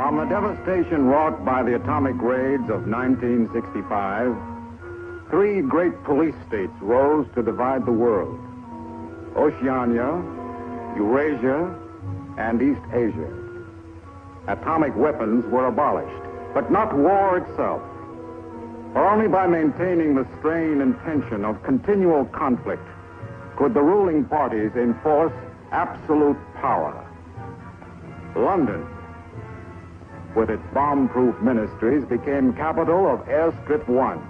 From the devastation wrought by the atomic raids of 1965, three great police states rose to divide the world: Oceania, Eurasia, and East Asia. Atomic weapons were abolished, but not war itself. For only by maintaining the strain and tension of continual conflict could the ruling parties enforce absolute power. London, with its bomb-proof ministries, became capital of Airstrip 1,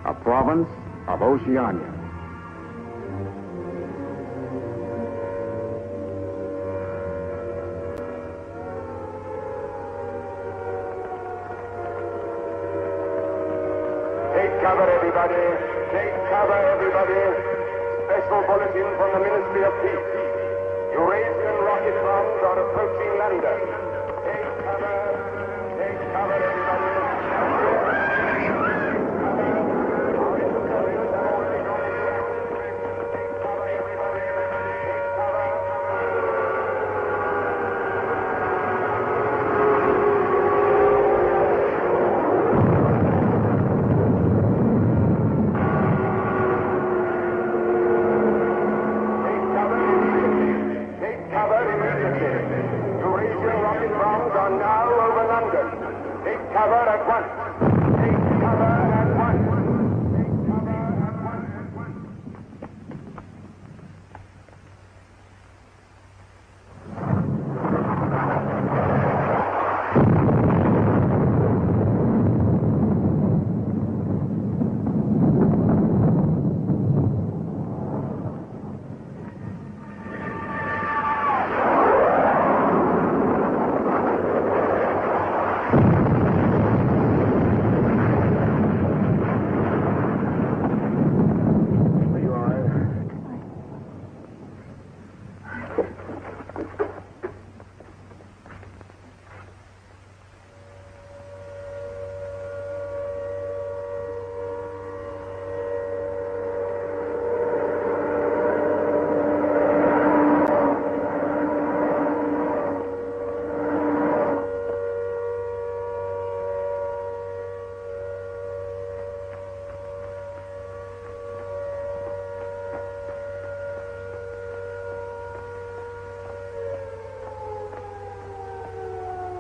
a province of Oceania. Take cover, everybody. Take cover, everybody. Special bulletin from the Ministry of Peace. Eurasian rocket bombs are approaching London. Take cover. Take cover, everybody.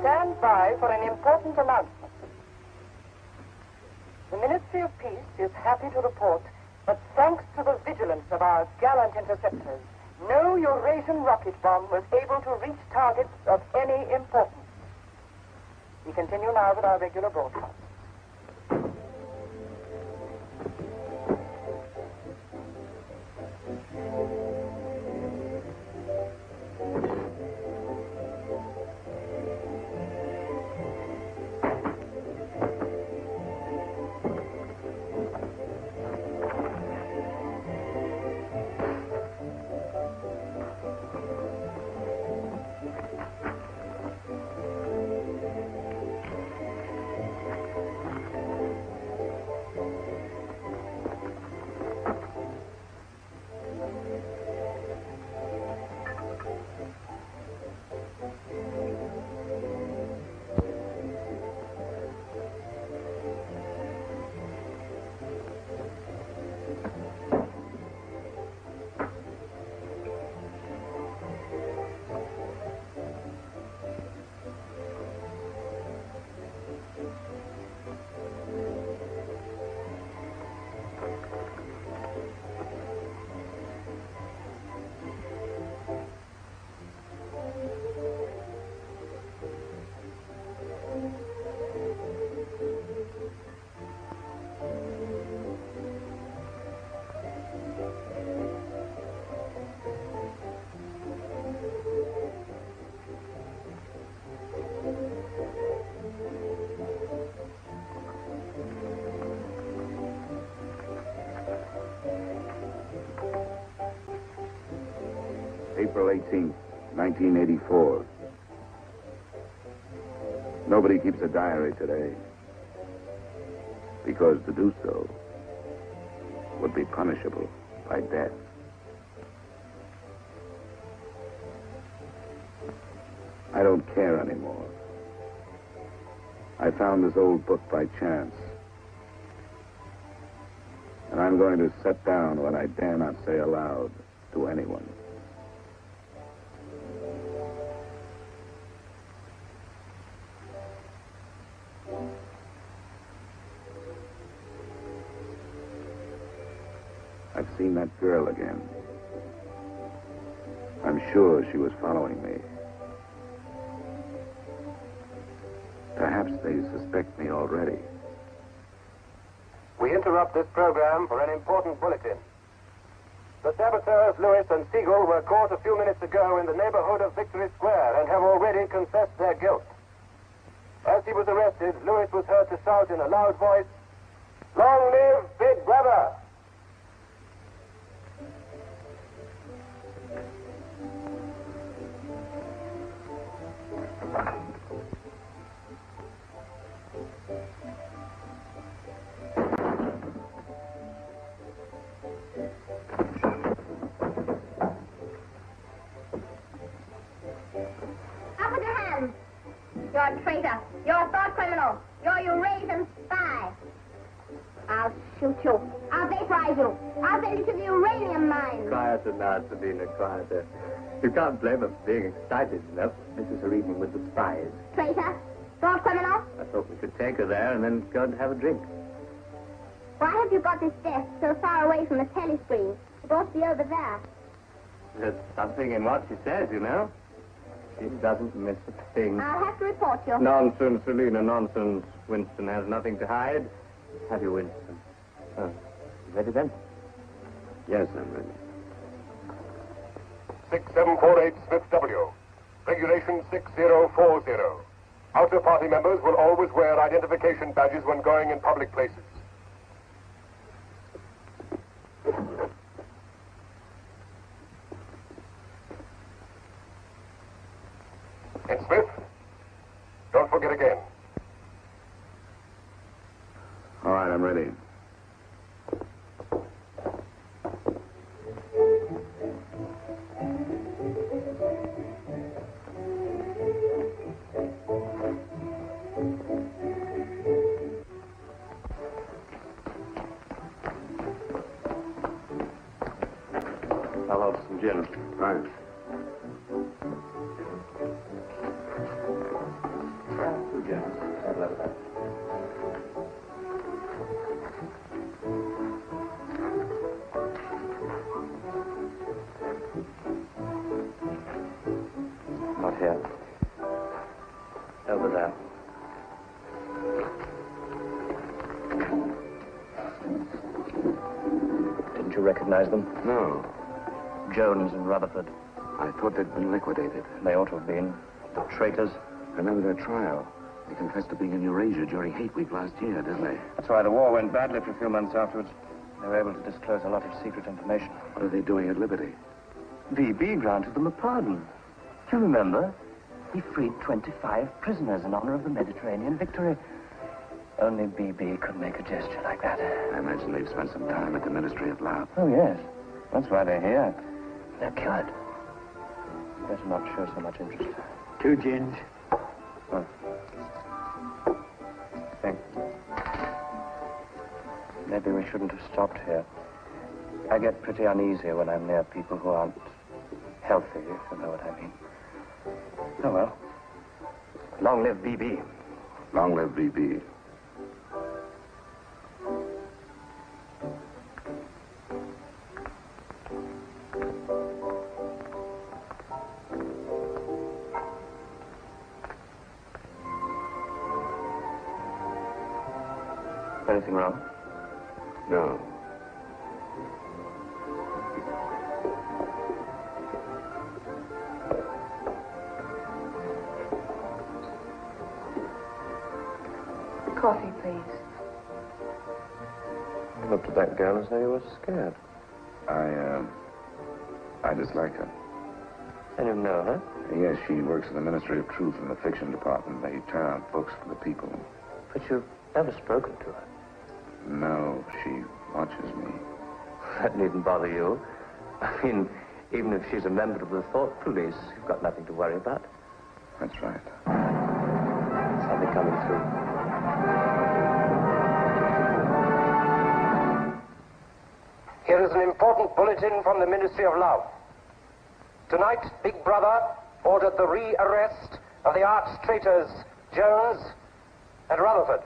Stand by for an important announcement. The Ministry of Peace is happy to report that thanks to the vigilance of our gallant interceptors, no Eurasian rocket bomb was able to reach targets of any importance. We continue now with our regular broadcast. April 18th, 1984. Nobody keeps a diary today, because to do so would be punishable by death. I don't care anymore. I found this old book by chance. And I'm going to set down what I dare not say aloud to anyone. I've seen that girl again. I'm sure she was following me. Perhaps they suspect me already. We interrupt this program for an important bulletin. The saboteurs Lewis and Siegel were caught a few minutes ago in the neighborhood of Victory Square and have already confessed their guilt. As he was arrested, Lewis was heard to shout in a loud voice, "Long live Big Brother!" You're a traitor. You're a thought criminal. You're a Eurasian spy. I'll shoot you. I'll vaporize you. I'll send you to the uranium mine. Quieter now, Sabina, quieter. You can't blame her for being excited enough. This is her evening with the spies. Traitor. Thought criminal. I thought we could take her there and then go and have a drink. Why have you got this desk so far away from the telescreen? It ought to be over there. There's something in what she says, you know. She doesn't miss a thing. I'll have to report you. Nonsense, Selina, nonsense. Winston has nothing to hide. Have you, Winston? Oh, ready then? Yes, I'm ready. 6748 Smith W. Regulation 6040. Outer party members will always wear identification badges when going in public places. And Smith, don't forget again. All right, I'm ready. I'll have some gin. Right. Two gins. I'll have that. Not here. Over there. Didn't you recognize them? No, Jones and Rutherford. I thought they'd been liquidated. They ought to have been. The traitors. Remember their trial? They confessed to being in Eurasia during Hate Week last year, didn't they? That's why the war went badly for a few months afterwards. They were able to disclose a lot of secret information. What are they doing at Liberty? VB granted them a pardon. Do you remember? He freed 25 prisoners in honor of the Mediterranean victory. Only BB could make a gesture like that. I imagine they've spent some time at the Ministry of Love. Oh, yes. That's why they're here. They're cured. Better not show so much interest. 2 gins. Oh. Thanks. Maybe we shouldn't have stopped here. I get pretty uneasy when I'm near people who aren't healthy, if you know what I mean. Oh, well. Long live BB. Long live BB. Anything wrong? No. Coffee, please. You looked at that girl as though you were scared. I dislike her. And you know her? Yes, she works in the Ministry of Truth in the fiction department. They turn out books for the people. But you've never spoken to her. No, she watches me. That needn't bother you. I mean, even if she's a member of the thought police, you've got nothing to worry about. That's right. Something coming through. Here is an important bulletin from the Ministry of Love. Tonight, Big Brother ordered the re-arrest of the arch traitors Jones and Rutherford.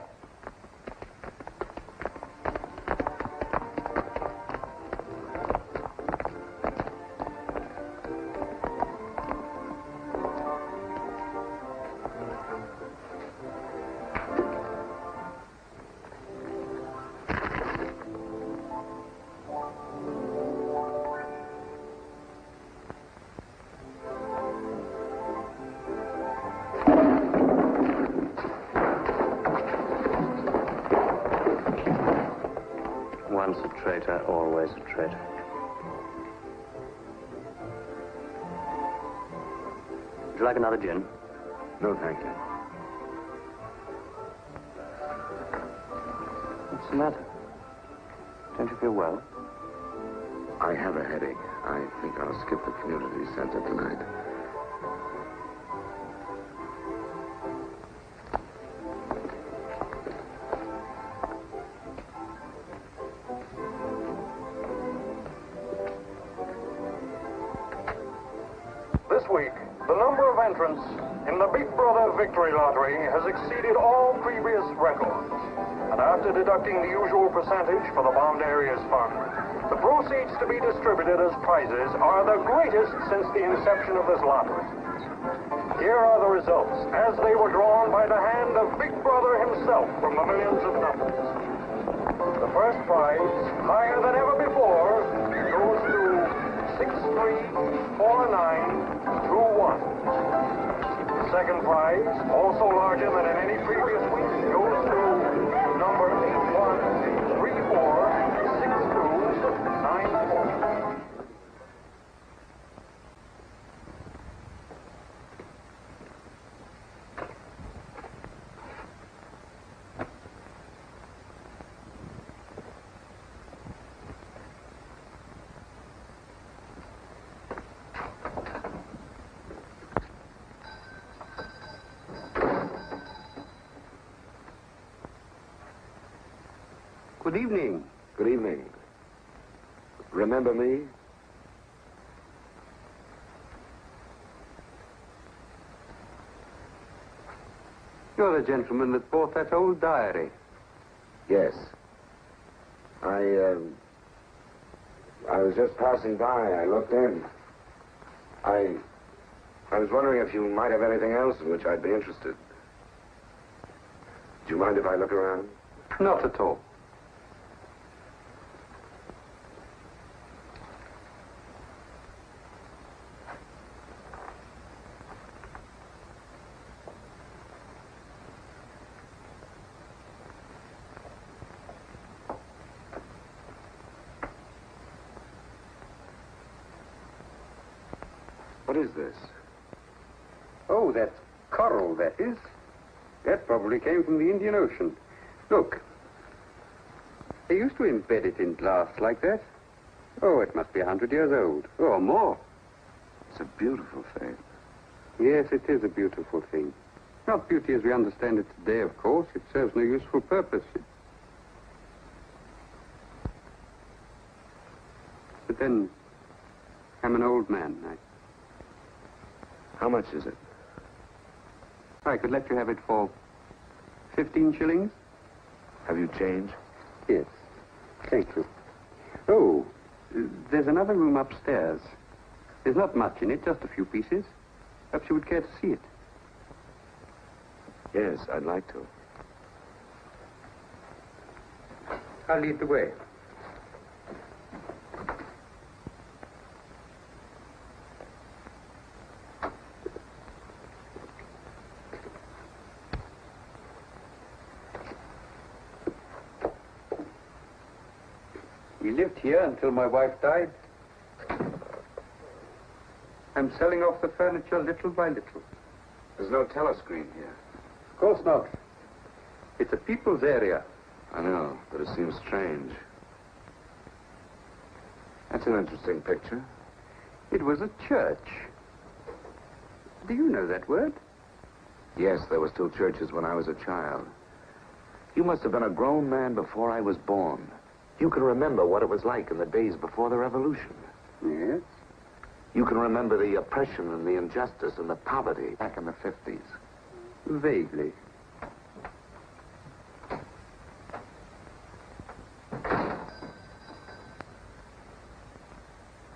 Once a traitor, always a traitor. Would you like another gin? No, thank you. What's the matter? Don't you feel well? I have a headache. I think I'll skip the community center tonight. This week, the number of entrants in the Big Brother Victory Lottery has exceeded all previous records. And after deducting the usual percentage for the bombed areas fund, the proceeds to be distributed as prizes are the greatest since the inception of this lottery. Here are the results, as they were drawn by the hand of Big Brother himself from the millions of numbers. The first prize, higher than ever before, goes to 634921. The second prize, also larger than in any previous week, goes to number 81346294. Good evening. Good evening. Remember me? You're the gentleman that bought that old diary. Yes. I was just passing by. I looked in. I was wondering if you might have anything else in which I'd be interested. Do you mind if I look around? Not at all. What is this? Oh, that's coral, that is. That probably came from the Indian Ocean. Look. They used to embed it in glass like that. Oh, it must be 100 years old, or more. It's a beautiful thing. Yes, it is a beautiful thing. Not beauty as we understand it today, of course. It serves no useful purpose. But then, I'm an old man. How much is it? I could let you have it for 15 shillings. Have you change? Yes. Thank you. Oh, there's another room upstairs. There's not much in it, just a few pieces. Perhaps you would care to see it. Yes, I'd like to. I'll lead the way. He lived here until my wife died. I'm selling off the furniture little by little. There's no telescreen here. Of course not. It's a people's area. I know, but it seems strange. That's an interesting picture. It was a church. Do you know that word? Yes, there were still churches when I was a child. You must have been a grown man before I was born. You can remember what it was like in the days before the revolution. Yes? You can remember the oppression and the injustice and the poverty back in the 50s. Vaguely.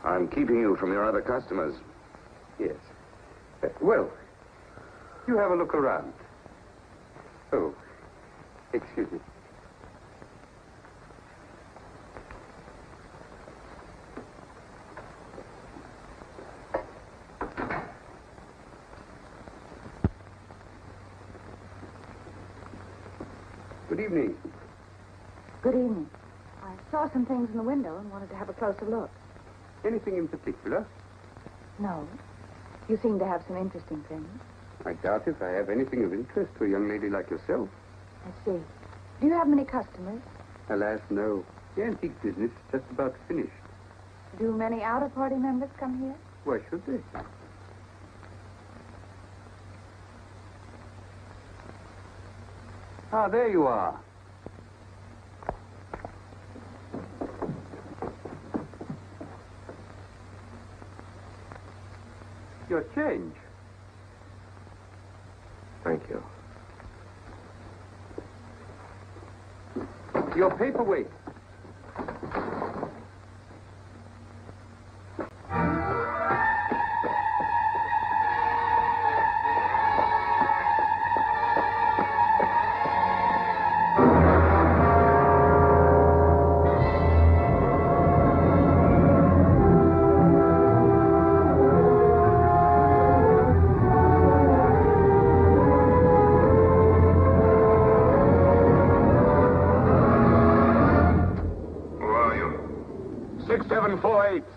I'm keeping you from your other customers. Yes. Well, you have a look around. Oh, excuse me. Good evening. Good evening. I saw some things in the window and wanted to have a closer look. Anything in particular? No. You seem to have some interesting things. I doubt if I have anything of interest to a young lady like yourself. I see. Do you have many customers? Alas, no. The antique business is just about finished. Do many outer-party members come here? Why should they? Ah, there you are. Your change. Thank you. Your paperweight.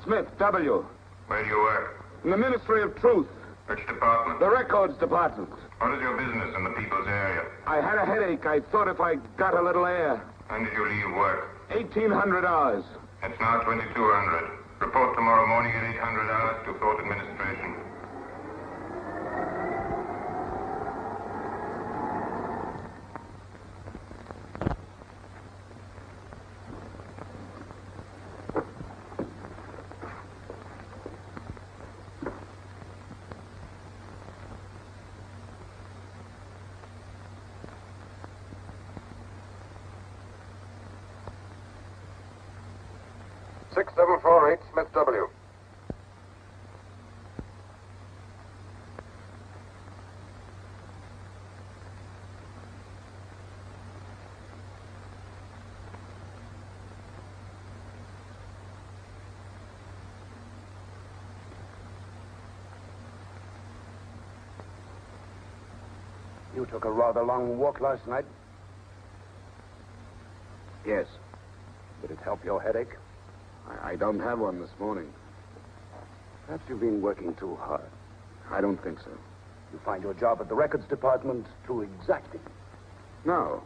Smith, W. Where do you work? In the Ministry of Truth. Which department? The Records Department. What is your business in the people's area? I had a headache. I thought if I got a little air. When did you leave work? 1,800 hours. It's now 2200. Report tomorrow morning at 800 hours to Thought Administration. Smith W. You took a rather long walk last night. Yes. Did it help your headache? I don't have one this morning. Perhaps you've been working too hard. I don't think so. You find your job at the records department too exacting. No.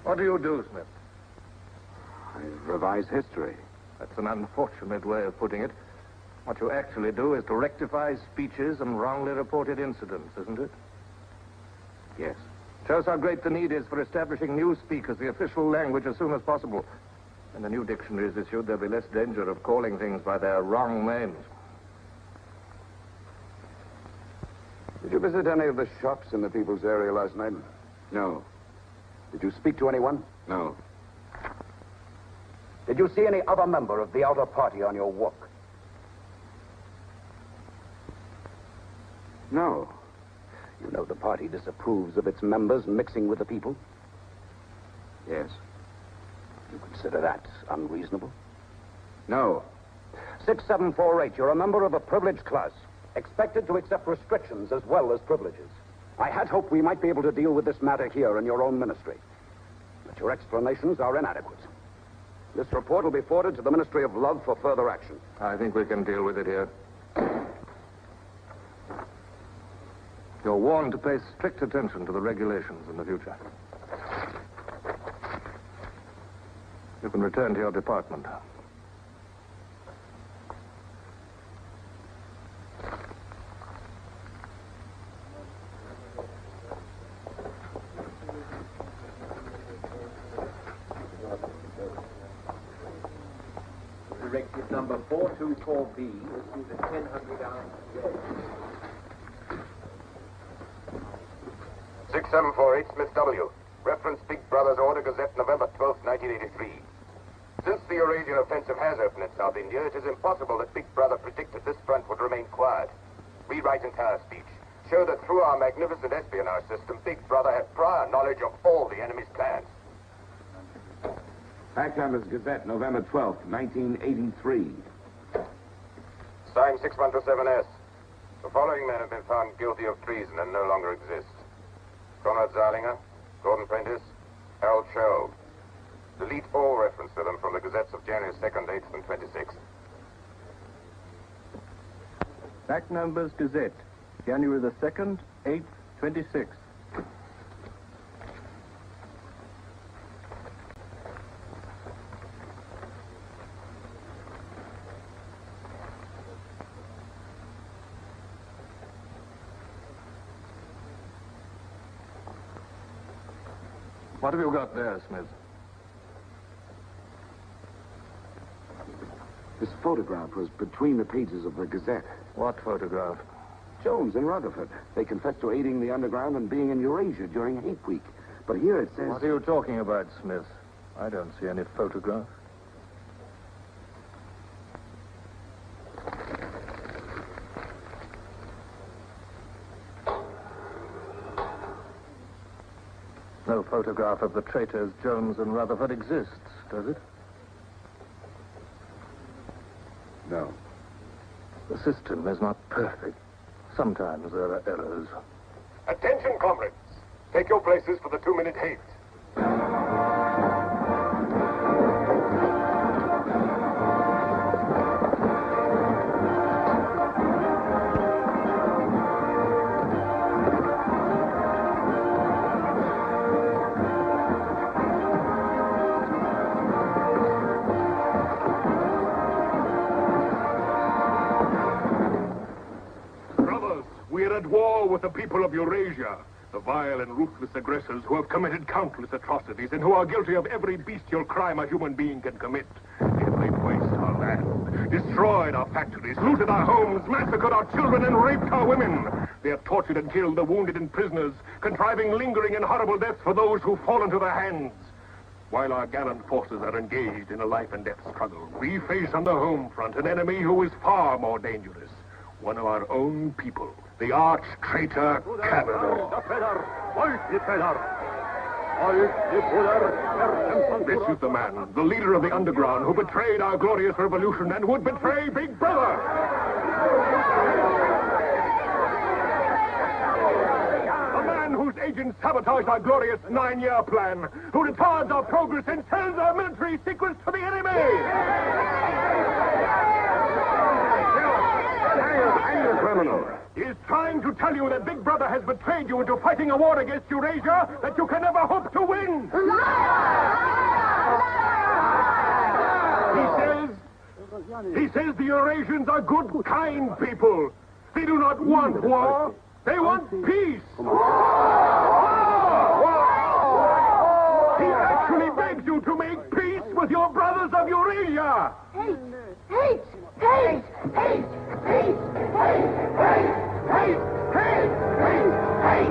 What do you do, Smith? I revise history. That's an unfortunate way of putting it. What you actually do is to rectify speeches and wrongly reported incidents, isn't it? Yes. Shows how great the need is for establishing newspeak as the official language as soon as possible. When the new dictionary is issued, there'll be less danger of calling things by their wrong names. Did you visit any of the shops in the people's area last night? No. Did you speak to anyone? No. Did you see any other member of the outer party on your walk? No. You know the party disapproves of its members mixing with the people? Yes. You consider that unreasonable? No. 6748, you're a member of a privileged class, expected to accept restrictions as well as privileges. I had hoped we might be able to deal with this matter here in your own ministry. But your explanations are inadequate. This report will be forwarded to the Ministry of Love for further action. I think we can deal with it here. You're warned to pay strict attention to the regulations in the future. You can return to your department. number 424B issued at 1000 hours. 6748 Smith W. Reference Big Brother's Order Gazette, November 12, 1983. Since the Eurasian offensive has opened in South India, it is impossible that Big Brother predicted this front would remain quiet. Rewrite entire speech. Show that through our magnificent espionage system, Big Brother had prior knowledge of all the enemy's plans. Packhammer's Gazette, November 12th, 1983. Signed 6127S. The following men have been found guilty of treason and no longer exist. Conrad Zarlinger, Gordon Prentice, Harold Sherrill. Delete all reference to them from the gazettes of January 2nd, 8th, and 26th. Back numbers Gazette, January the 2nd, 8th, 26th. What have you got there, Smith? This photograph was between the pages of the Gazette. What photograph? Jones and Rutherford. They confessed to aiding the underground and being in Eurasia during hate week. But here it says... What are you talking about, Smith? I don't see any photograph. No photograph of the traitors Jones and Rutherford exists, does it? No. The system is not perfect. Sometimes there are errors. Attention, comrades. Take your places for the 2-minute hate. At war with the people of Eurasia, the vile and ruthless aggressors who have committed countless atrocities and who are guilty of every bestial crime a human being can commit. They have laid waste our land, destroyed our factories, looted our homes, massacred our children, and raped our women. They have tortured and killed the wounded and prisoners, contriving lingering and horrible deaths for those who fall into their hands. While our gallant forces are engaged in a life and death struggle, we face on the home front an enemy who is far more dangerous. One of our own people, the arch-traitor Canada. This is the man, the leader of the underground, who betrayed our glorious revolution and would betray Big Brother. A man whose agents sabotaged our glorious 9-year plan, who retards our progress and sells our military secrets to the enemy. Criminal. He is trying to tell you that Big Brother has betrayed you into fighting a war against Eurasia that you can never hope to win. He says the Eurasians are good, kind people. They do not want war. They want peace. He actually begs you to make peace with your brothers of Eurasia. Hate! Hate! Hate! Hate! Hate! Hate! Hate! Hate! Hate! Hate!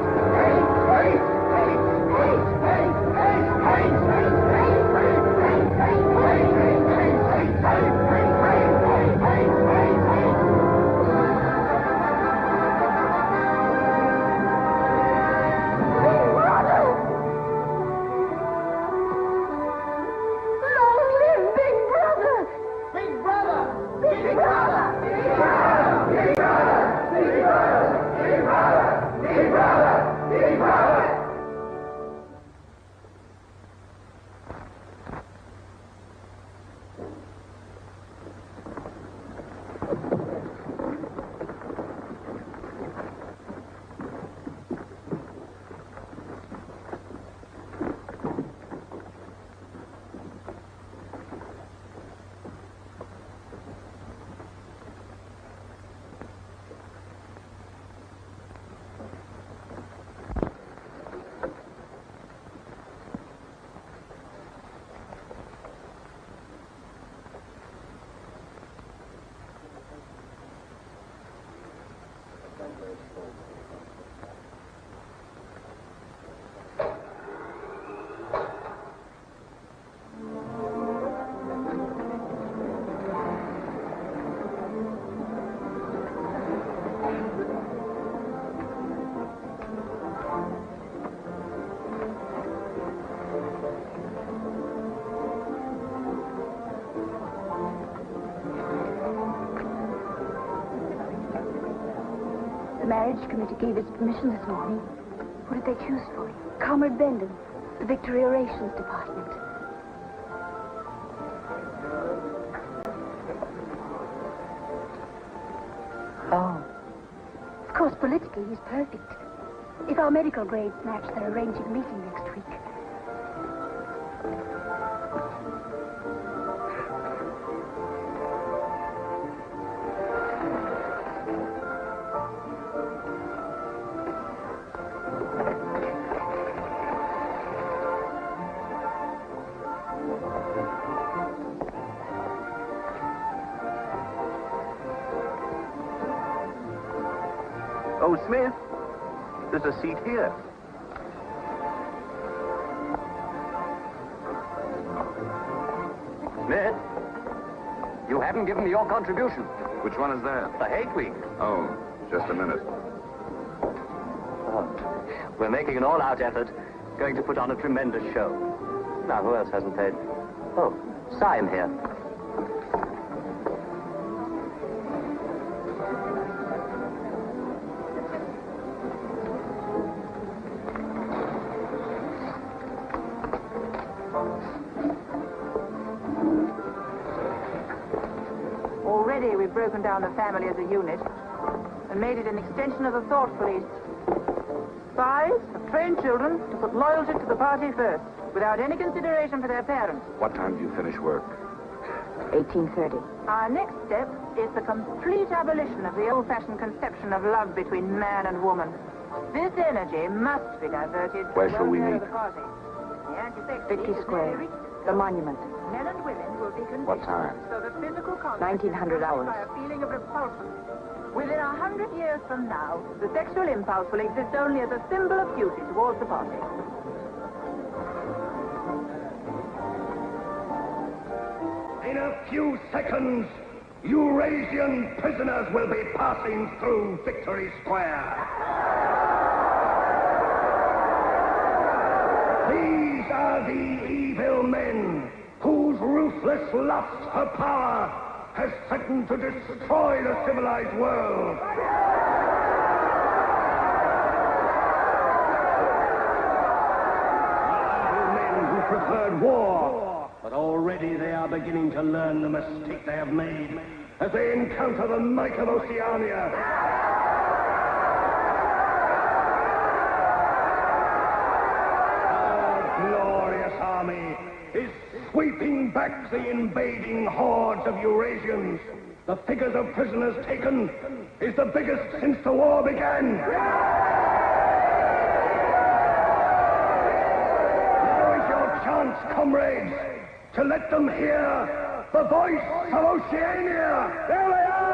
The marriage committee gave its permission this morning. Who did they choose for you? Comrade Bendon, the Victory Orations Department. Oh. Of course, politically, he's perfect. If our medical grades match, they're arranging a meeting next week. Oh, Smith, there's a seat here. Smith, you haven't given me your contribution. Which one is that? The Hate Week. Oh, just a minute. Oh, we're making an all-out effort, going to put on a tremendous show. Now, who else hasn't paid? Oh, Sion here. Already we've broken down the family as a unit and made it an extension of the thought police. Spies have trained children to put loyalty to the party first, without any consideration for their parents. What time do you finish work? 1830. Our next step is the complete abolition of the old-fashioned conception of love between man and woman. This energy must be diverted. Where shall we meet? The party. The anti-sex Vicky league has Square. nearly reached The monument. Men and women will be conditioned What time? so that physical contact 1900 is hours. by a feeling of repulsion. Within 100 years from now, the sexual impulse will exist only as a symbol of duty towards the party. In a few seconds, Eurasian prisoners will be passing through Victory Square. These are the evil men whose ruthless lust for power has threatened to destroy the civilized world. The men who preferred war, but already they are beginning to learn the mistake they have made as they encounter the might of Oceania. Glorious army is sweeping back the invading hordes of Eurasians. The figures of prisoners taken is the biggest since the war began. Now is your chance, comrades, to let them hear the voice of Oceania. There they are!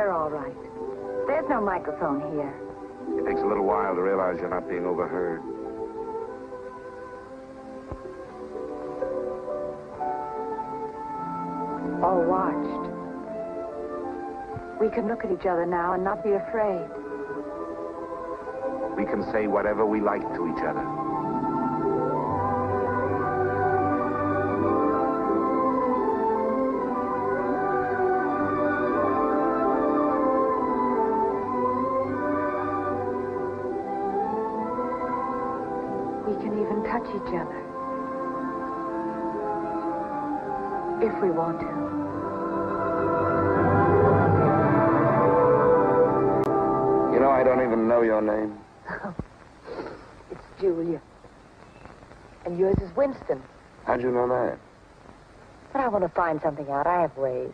They're all right. There's no microphone here. It takes a little while to realize you're not being overheard. Or watched. We can look at each other now and not be afraid. We can say whatever we like to each other. We can even touch each other. If we want to. You know, I don't even know your name. It's Julia. And yours is Winston. How'd you know that? But I want to find something out. I have ways.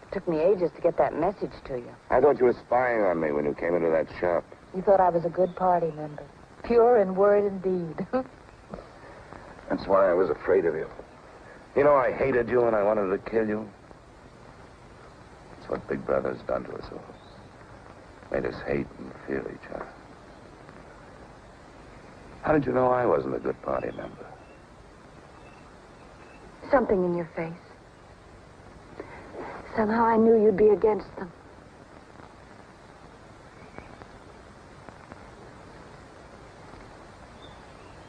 It took me ages to get that message to you. I thought you were spying on me when you came into that shop. You thought I was a good party member. Pure in word and deed. That's why I was afraid of you. You know, I hated you and I wanted to kill you. That's what Big Brother's done to us all. Made us hate and fear each other. How did you know I wasn't a good party member? Something in your face. Somehow I knew you'd be against them.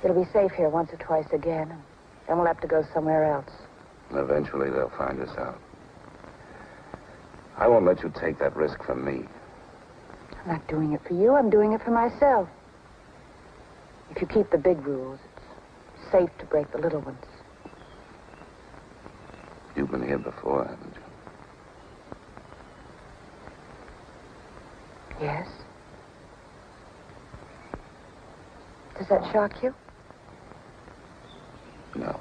It'll be safe here once or twice again, and then we'll have to go somewhere else. Eventually they'll find us out. I won't let you take that risk from me. I'm not doing it for you. I'm doing it for myself. If you keep the big rules, it's safe to break the little ones. You've been here before, haven't you? Yes. Does that shock you? No.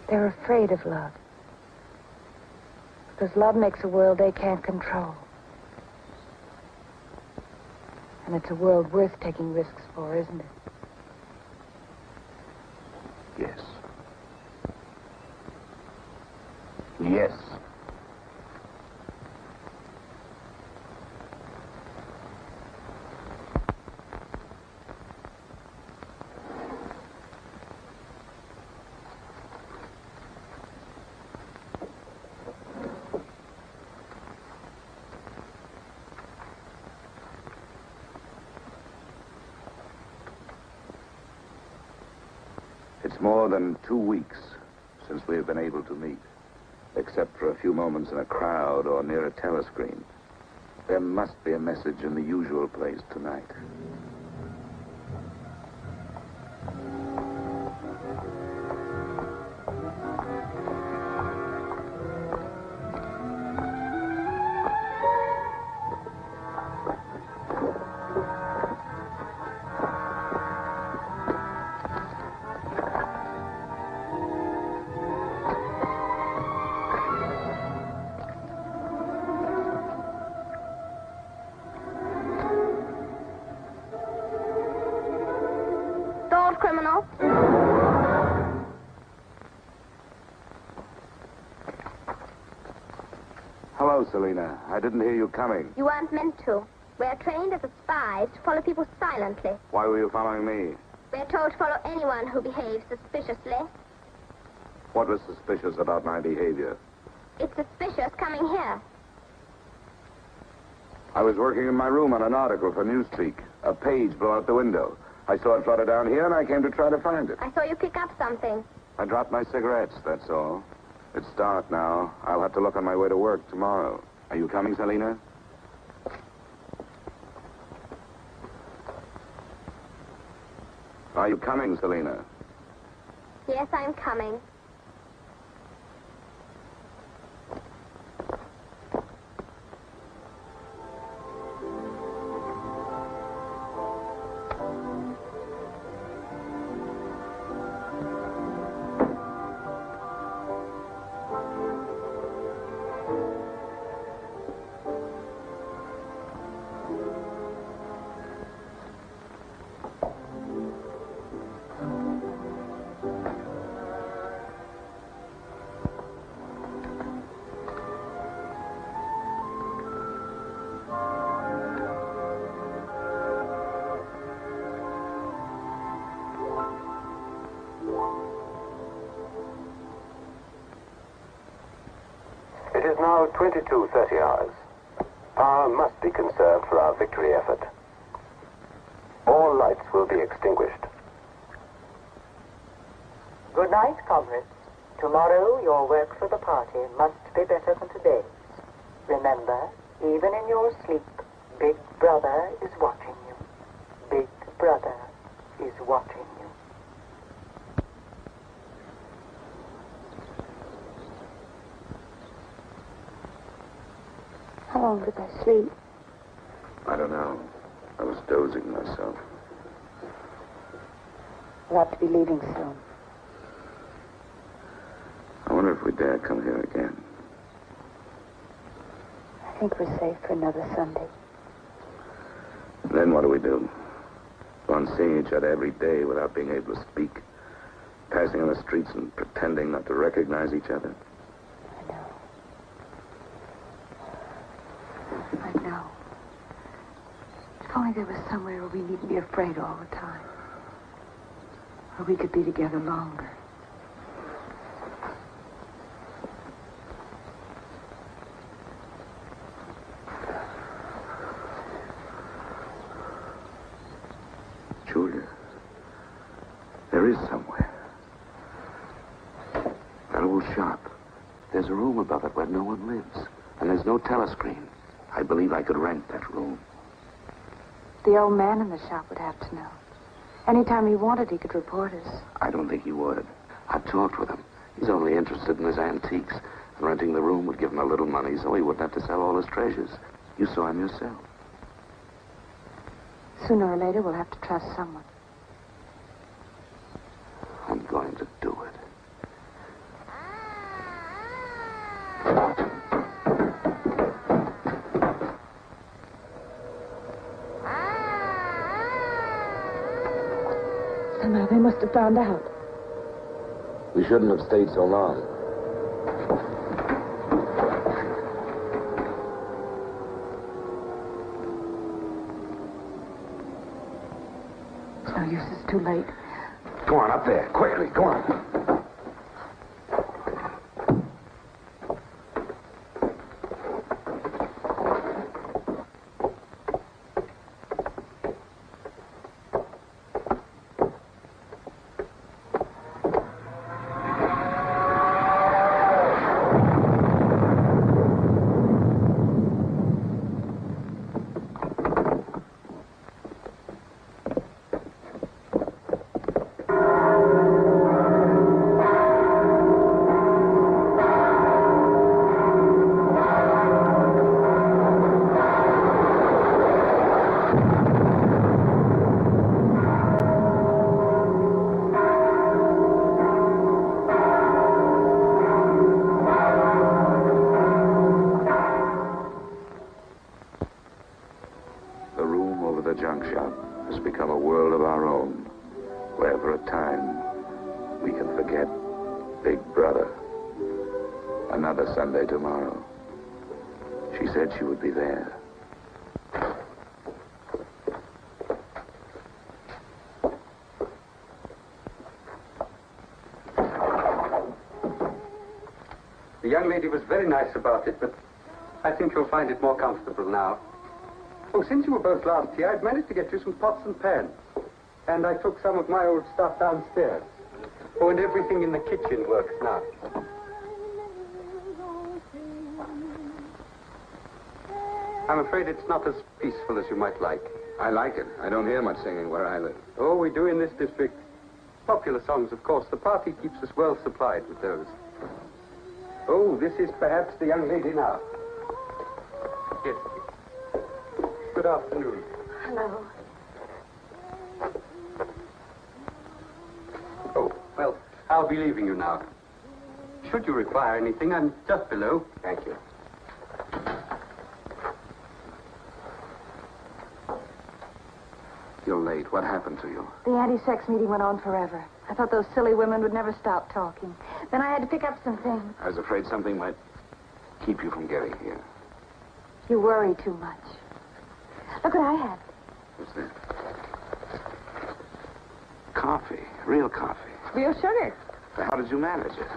They're afraid of love. Because love makes a world they can't control. And it's a world worth taking risks for, isn't it? Yes. Yes. It's more than 2 weeks since we have been able to meet, except for a few moments in a crowd or near a telescreen. There must be a message in the usual place tonight. Criminal. Hello, Selina. I didn't hear you coming. You weren't meant to. We're trained as spies to follow people silently. Why were you following me? We're told to follow anyone who behaves suspiciously. What was suspicious about my behavior? It's suspicious coming here. I was working in my room on an article for Newspeak. A page blew out the window. I saw it flutter down here, and I came to try to find it. I saw you pick up something. I dropped my cigarettes, that's all. It's dark now. I'll have to look on my way to work tomorrow. Are you coming, Selina? Are you coming, Selina? Yes, I'm coming. is now 22:30 hours. Power must be conserved for our victory effort. All lights will be extinguished. Good night, comrades. Tomorrow, your work for the party must be better than today's. Remember, even in your sleep, Big Brother is watching you. Big Brother is watching you. How long did I sleep? I don't know. I was dozing myself. We'll have to be leaving soon. I wonder if we dare come here again. I think we're safe for another Sunday. Then what do we do? Go on seeing each other every day without being able to speak. Passing on the streets and pretending not to recognize each other. I know. If only there was somewhere where we needn't be afraid all the time. Where we could be together longer. Julia, there is somewhere. That old shop. There's a room above it where no one lives. And there's no telescreen. I believe I could rent that room. The old man in the shop would have to know. Anytime he wanted, he could report us. I don't think he would. I've talked with him. He's only interested in his antiques. And renting the room would give him a little money so he wouldn't have to sell all his treasures. You saw him yourself. Sooner or later, we'll have to trust someone. I'm going to do it. Somehow they must have found out. We shouldn't have stayed so long. It's no use, it's too late. Go on, up there. Quickly, go on. Sunday tomorrow. She said she would be there. The young lady was very nice about it, but I think you'll find it more comfortable now. Oh, since you were both last here, I've managed to get you some pots and pans. And I took some of my old stuff downstairs. Oh, and everything in the kitchen works now. I'm afraid it's not as peaceful as you might like. I like it. I don't hear much singing where I live. Oh, we do in this district. Popular songs, of course. The party keeps us well supplied with those. Oh, this is perhaps the young lady now. Yes. Good afternoon. Hello. Oh, well, I'll be leaving you now. Should you require anything, I'm just below. Thank you. You're late. What happened to you? The anti-sex meeting went on forever. I thought those silly women would never stop talking. Then I had to pick up some things. I was afraid something might keep you from getting here. You worry too much. Look what I had. What's that? Coffee. Real coffee. Real sugar. How did you manage it?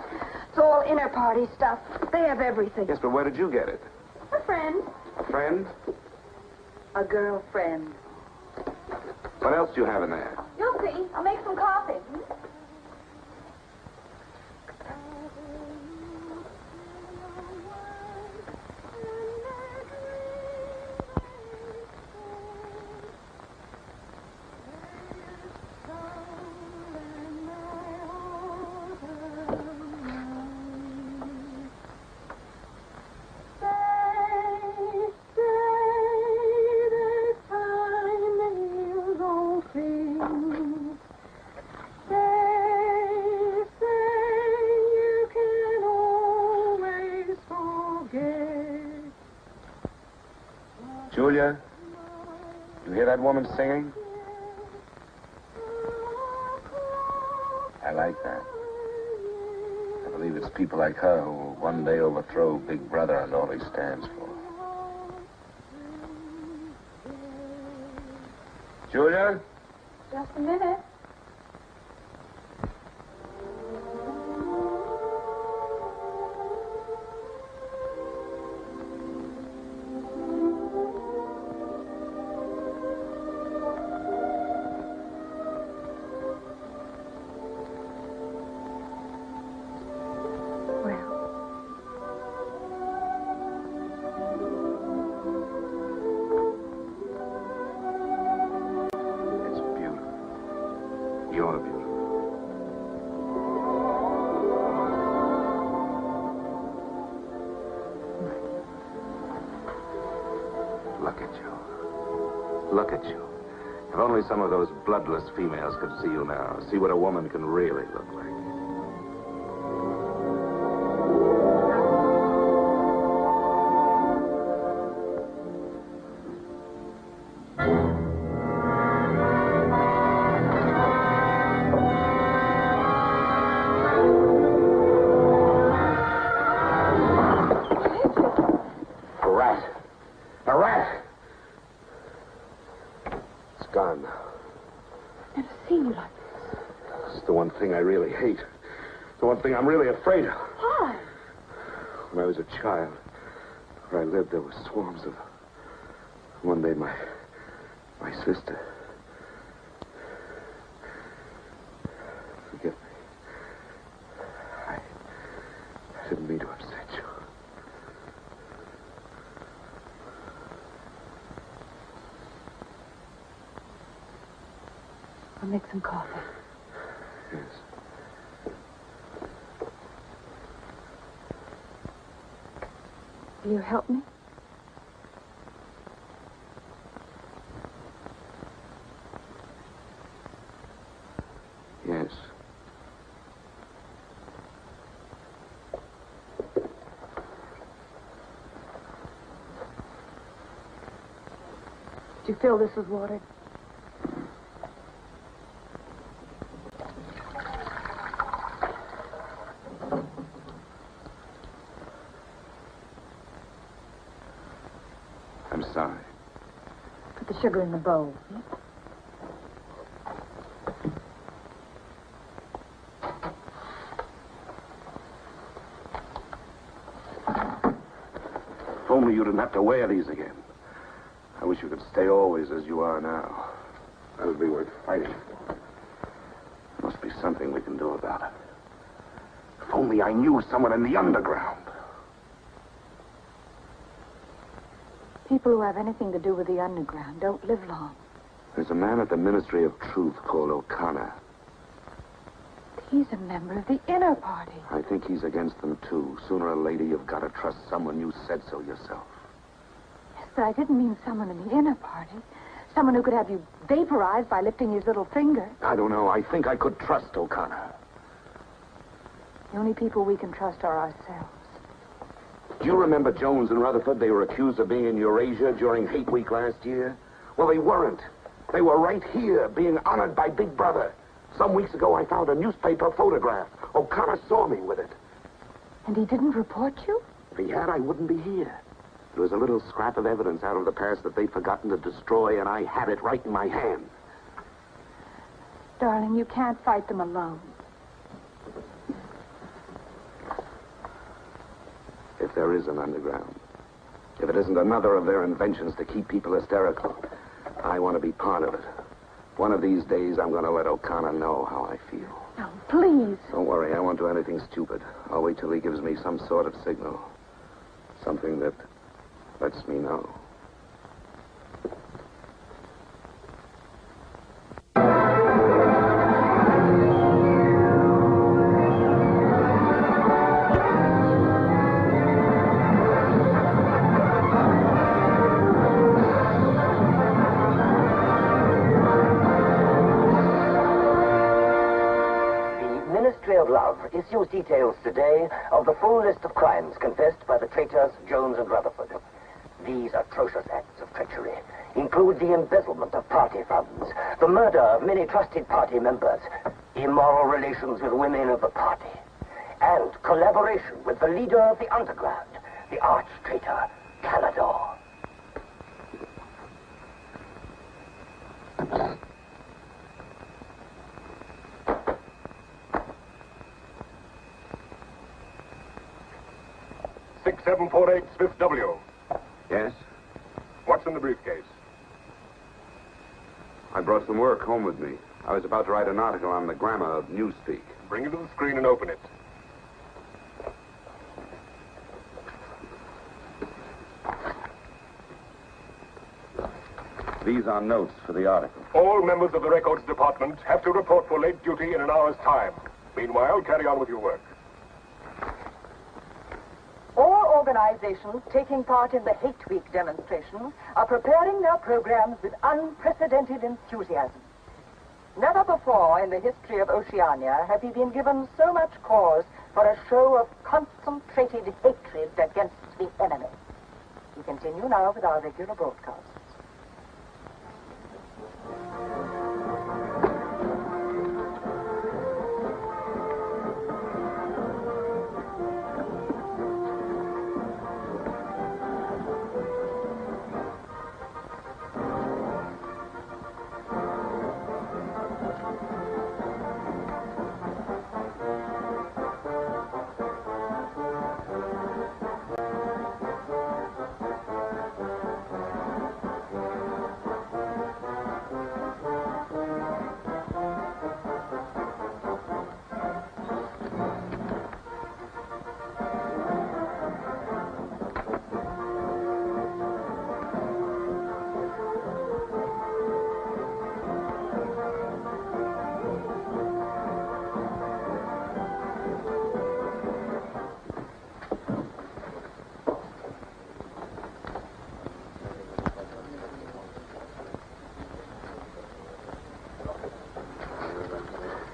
It's all inner party stuff. They have everything. Yes, but where did you get it? A friend. A friend? A girlfriend. What else do you have in there? You'll see. I'll make some coffee. Julia, you hear that woman singing? I like that. I believe it's people like her who will one day overthrow Big Brother and all he stands for. Julia? Just a minute. You're beautiful. Look at you. Look at you. If only some of those bloodless females could see you now, see what a woman can really look like. Gone. Never seen you like this. It's the one thing I really hate. The one thing I'm really afraid of. Why? When I was a child, where I lived, there were swarms of... One day, my sister... Forgive me. I didn't mean to upset you. I'll make some coffee. Yes. Will you help me? Yes. Did you feel this was water? I'm sorry. Put the sugar in the bowl. If only you didn't have to wear these again. I wish you could stay always as you are now. That would be worth fighting. There must be something we can do about it. If only I knew someone in the underground. People who have anything to do with the underground don't live long. There's a man at the Ministry of Truth called O'Connor. He's a member of the inner party. I think he's against them, too. Sooner or later, you've got to trust someone. You said so yourself. Yes, but I didn't mean someone in the inner party. Someone who could have you vaporized by lifting his little finger. I don't know. I think I could trust O'Connor. The only people we can trust are ourselves. Do you remember Jones and Rutherford? They were accused of being in Eurasia during Hate Week last year. Well, they weren't. They were right here, being honored by Big Brother. Some weeks ago, I found a newspaper photograph. O'Connor saw me with it. And he didn't report you? If he had, I wouldn't be here. There was a little scrap of evidence out of the past that they'd forgotten to destroy, and I had it right in my hand. Darling, you can't fight them alone. if there is an underground. If it isn't another of their inventions to keep people hysterical, I want to be part of it. One of these days, I'm going to let O'Connor know how I feel. No, please. Don't worry, I won't do anything stupid. I'll wait till he gives me some sort of signal. Something that lets me know. Issues details today of the full list of crimes confessed by the traitors Jones and Rutherford. These atrocious acts of treachery include the embezzlement of party funds, the murder of many trusted party members, immoral relations with women of the party, and collaboration with the leader of the underground, the arch-traitor, Canador. .748 Smith W. Yes? What's in the briefcase? I brought some work home with me. I was about to write an article on the grammar of newspeak. Bring it to the screen and open it. These are notes for the article. All members of the records department have to report for late duty in an hour's time. Meanwhile, carry on with your work. All organizations taking part in the Hate Week demonstration are preparing their programs with unprecedented enthusiasm. Never before in the history of Oceania have we been given so much cause for a show of concentrated hatred against the enemy. We continue now with our regular broadcasts.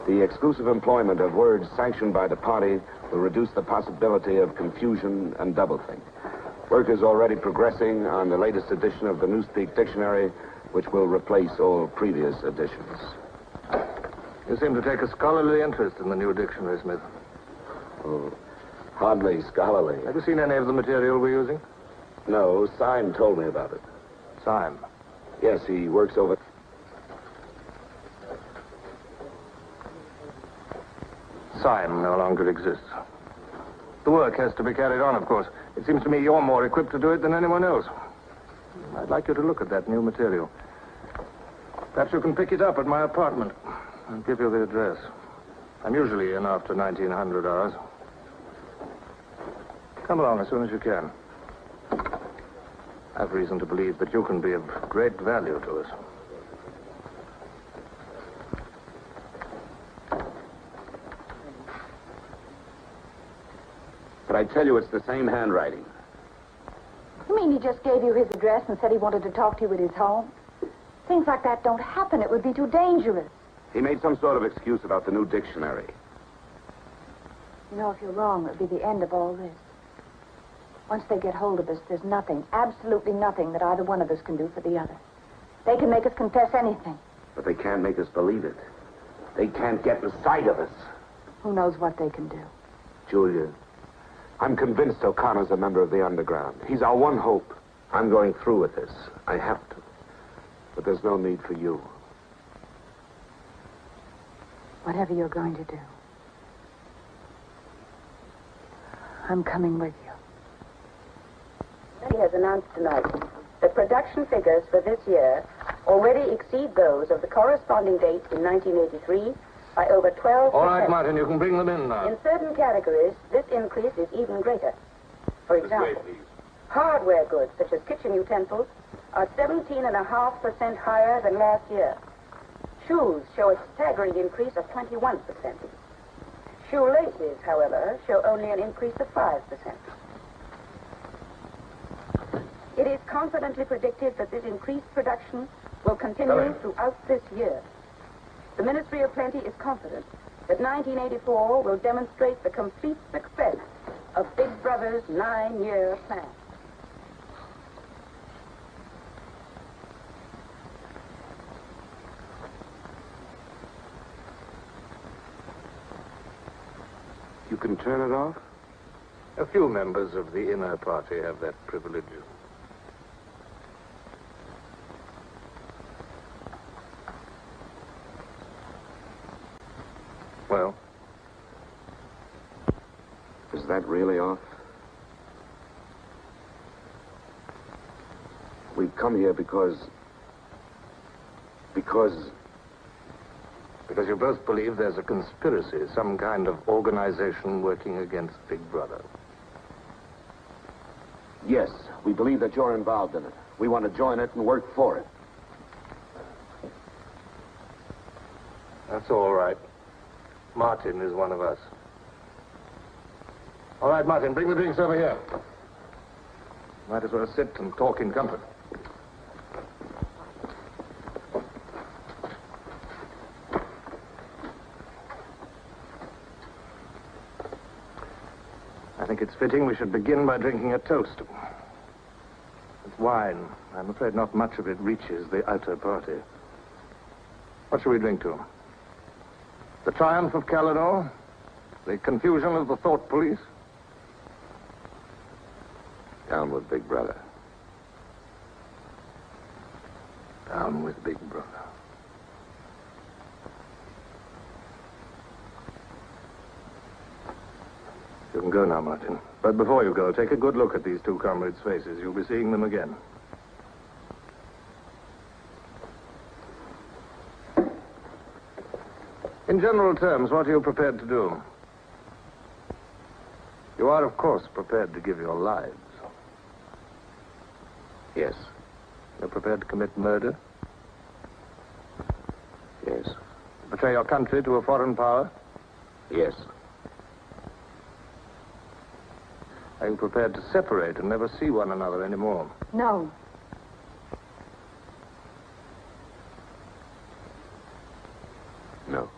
The exclusive employment of words sanctioned by the party will reduce the possibility of confusion and doublethink. Work is already progressing on the latest edition of the Newspeak Dictionary, which will replace all previous editions. You seem to take a scholarly interest in the new dictionary, Smith. Oh, hardly scholarly. Have you seen any of the material we're using? No, Syme told me about it. Syme? Yes, he works over... Syme no longer exists. The work has to be carried on, of course. It seems to me you're more equipped to do it than anyone else. I'd like you to look at that new material. Perhaps you can pick it up at my apartment. I'll give you the address. I'm usually in after 1900 hours. Come along as soon as you can. I have reason to believe that you can be of great value to us. But I tell you, it's the same handwriting. You mean he just gave you his address and said he wanted to talk to you at his home? Things like that don't happen. It would be too dangerous. He made some sort of excuse about the new dictionary. You know, if you're wrong, it would be the end of all this. Once they get hold of us, there's nothing, absolutely nothing that either one of us can do for the other. They can make us confess anything. But they can't make us believe it. They can't get the sight of us. Who knows what they can do? Julia, I'm convinced O'Connor's a member of the underground. He's our one hope. I'm going through with this. I have to. But there's no need for you. Whatever you're going to do, I'm coming with you. He has announced tonight that production figures for this year already exceed those of the corresponding date in 1983 by over 12%. All right, Martin, you can bring them in now. In certain categories, this increase is even greater. For example, hardware goods such as kitchen utensils are 17.5% higher than last year. Shoes show a staggering increase of 21%. Shoelaces, however, show only an increase of 5%. It is confidently predicted that this increased production will continue throughout this year. The Ministry of Plenty is confident that 1984 will demonstrate the complete success of Big Brother's 9-year plan. You can turn it off? A few members of the inner party have that privilege. Well? Is that really off? We come here because you both believe there's a conspiracy, some kind of organization working against Big Brother. Yes, we believe that you're involved in it. We want to join it and work for it. That's all right. Martin is one of us. All right, Martin, bring the drinks over here. Might as well sit and talk in comfort. I think it's fitting we should begin by drinking a toast. It's wine. I'm afraid not much of it reaches the outer party. What shall we drink to? The triumph of Calidor? The confusion of the thought police? Down with Big Brother. Down with Big Brother. You can go now, Martin. But before you go, take a good look at these two comrades' faces. You'll be seeing them again. In general terms, what are you prepared to do? You are, of course, prepared to give your lives. Yes. You're prepared to commit murder? Yes. Betray your country to a foreign power? Yes. Are you prepared to separate and never see one another anymore? No. No.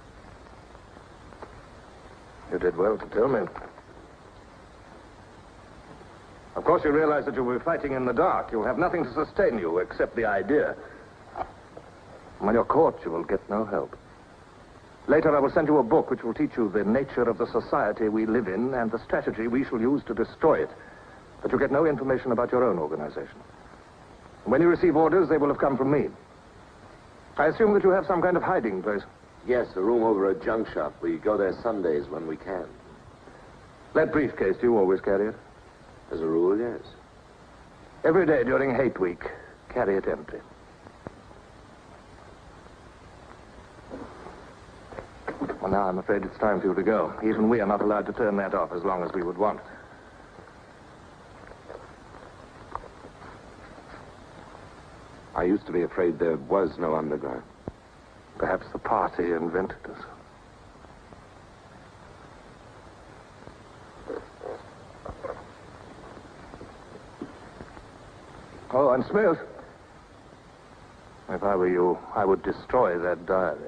You did well to tell me. Of course, you realize that you'll be fighting in the dark. You'll have nothing to sustain you except the idea. When you're caught, you will get no help. Later, I will send you a book which will teach you the nature of the society we live in and the strategy we shall use to destroy it. But you get no information about your own organization. When you receive orders, they will have come from me. I assume that you have some kind of hiding place. Yes, a room over a junk shop. We go there Sundays when we can. That briefcase, do you always carry it? As a rule, yes. Every day during hate week, carry it empty. Well, now I'm afraid it's time for you to go. Even we are not allowed to turn that off as long as we would want. I used to be afraid there was no underground. Perhaps the party invented us. Oh, and Smith, if I were you, I would destroy that diary.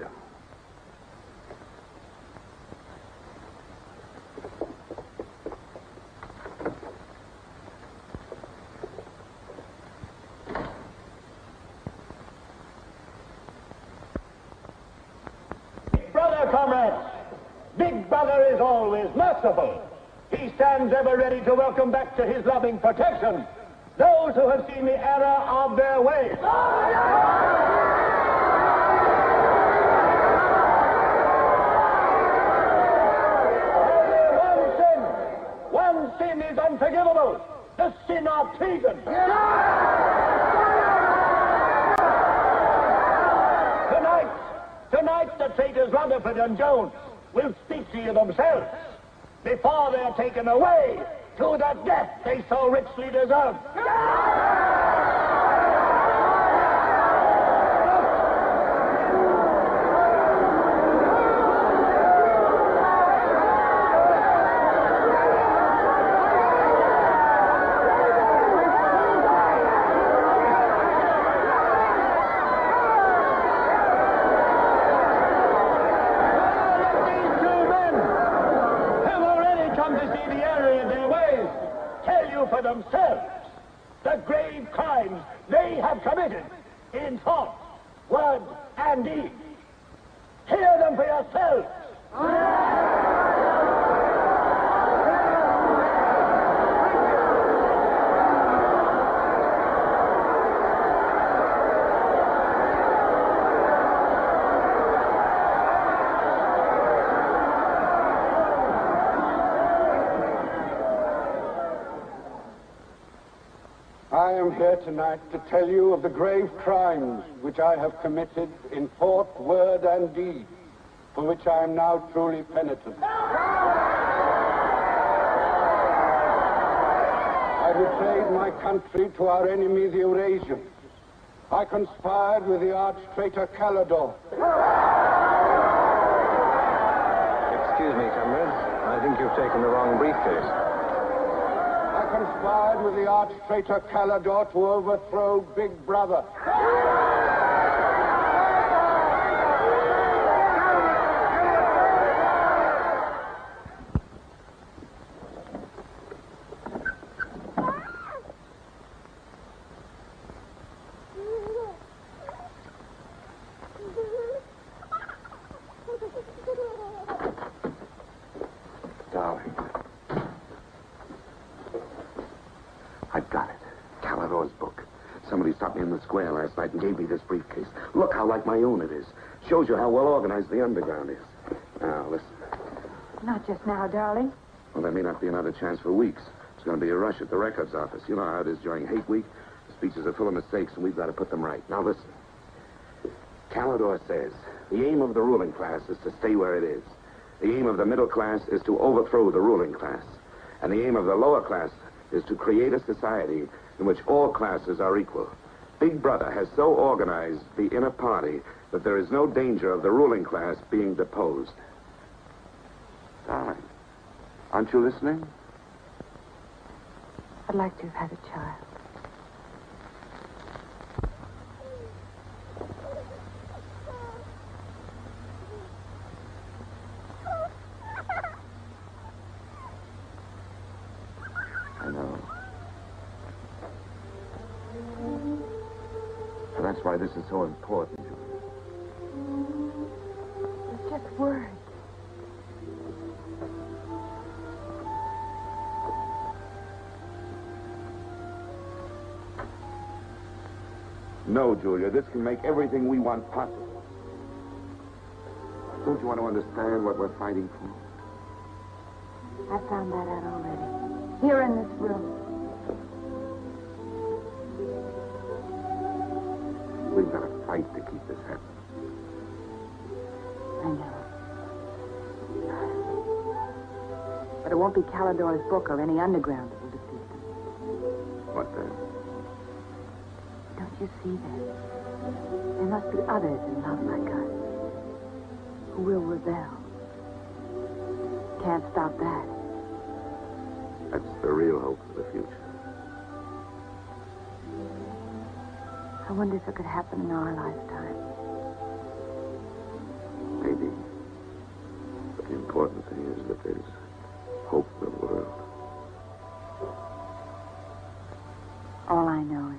Brother, comrades, Big Brother is always merciful. He stands ever ready to welcome back to his loving protection those who have seen the error of their ways. Only one sin is unforgivable, the sin of treason. Tonight, the traitors Rutherford and Jones will speak to you themselves before they're taken away to the death they so richly deserve. For themselves the grave crimes they have committed in thought, word, and deed. Hear them for yourselves. I am here tonight to tell you of the grave crimes which I have committed in thought, word, and deed, for which I am now truly penitent. I betrayed my country to our enemy, the Eurasians. I conspired with the arch-traitor Calidore. Excuse me, comrades. I think you've taken the wrong briefcase. I conspired with the arch-traitor Calidore to overthrow Big Brother. Darling. I've got it. Calidore's book. Somebody stopped me in the square last night and gave me this briefcase. Look how like my own it is. Shows you how well organized the underground is. Now, listen. Not just now, darling. Well, there may not be another chance for weeks. There's going to be a rush at the records office. You know how it is during hate week. The speeches are full of mistakes, and we've got to put them right. Now, listen. Calidore says the aim of the ruling class is to stay where it is. The aim of the middle class is to overthrow the ruling class. And the aim of the lower class is to create a society in which all classes are equal. Big Brother has so organized the inner party that there is no danger of the ruling class being deposed. Darling, aren't you listening? I'd like to have had a child. I know. So that's why this is so important. It's just words. No, Julia, this can make everything we want possible. Don't you want to understand what we're fighting for? I found that out already. Here in this room. We've got to fight to keep this happening. I know. But it won't be Calidore's book or any underground that will defeat them. What then? Don't you see that? There must be others in love like us who will rebel. Can't stop that. That's the real hope for the future. I wonder if it could happen in our lifetime. Maybe. But the important thing is that there's hope in the world. All I know is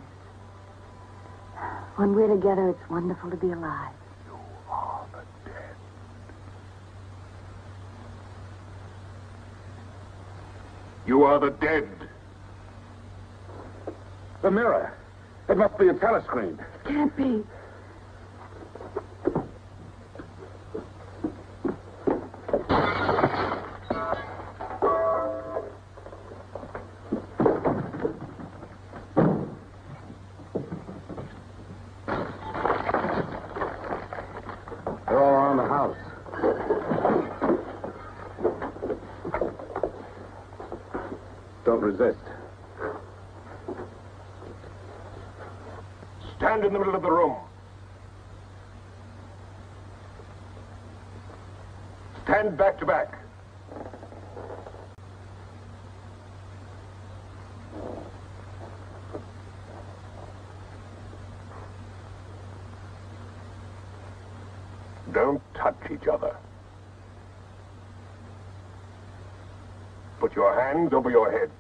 when we're together, it's wonderful to be alive. You are the dead. You are the dead. The mirror. It must be a telescreen. Can't be. house. Don't resist. Stand in the middle of the room. Stand back to back. Don't touch each other. Put your hands over your heads.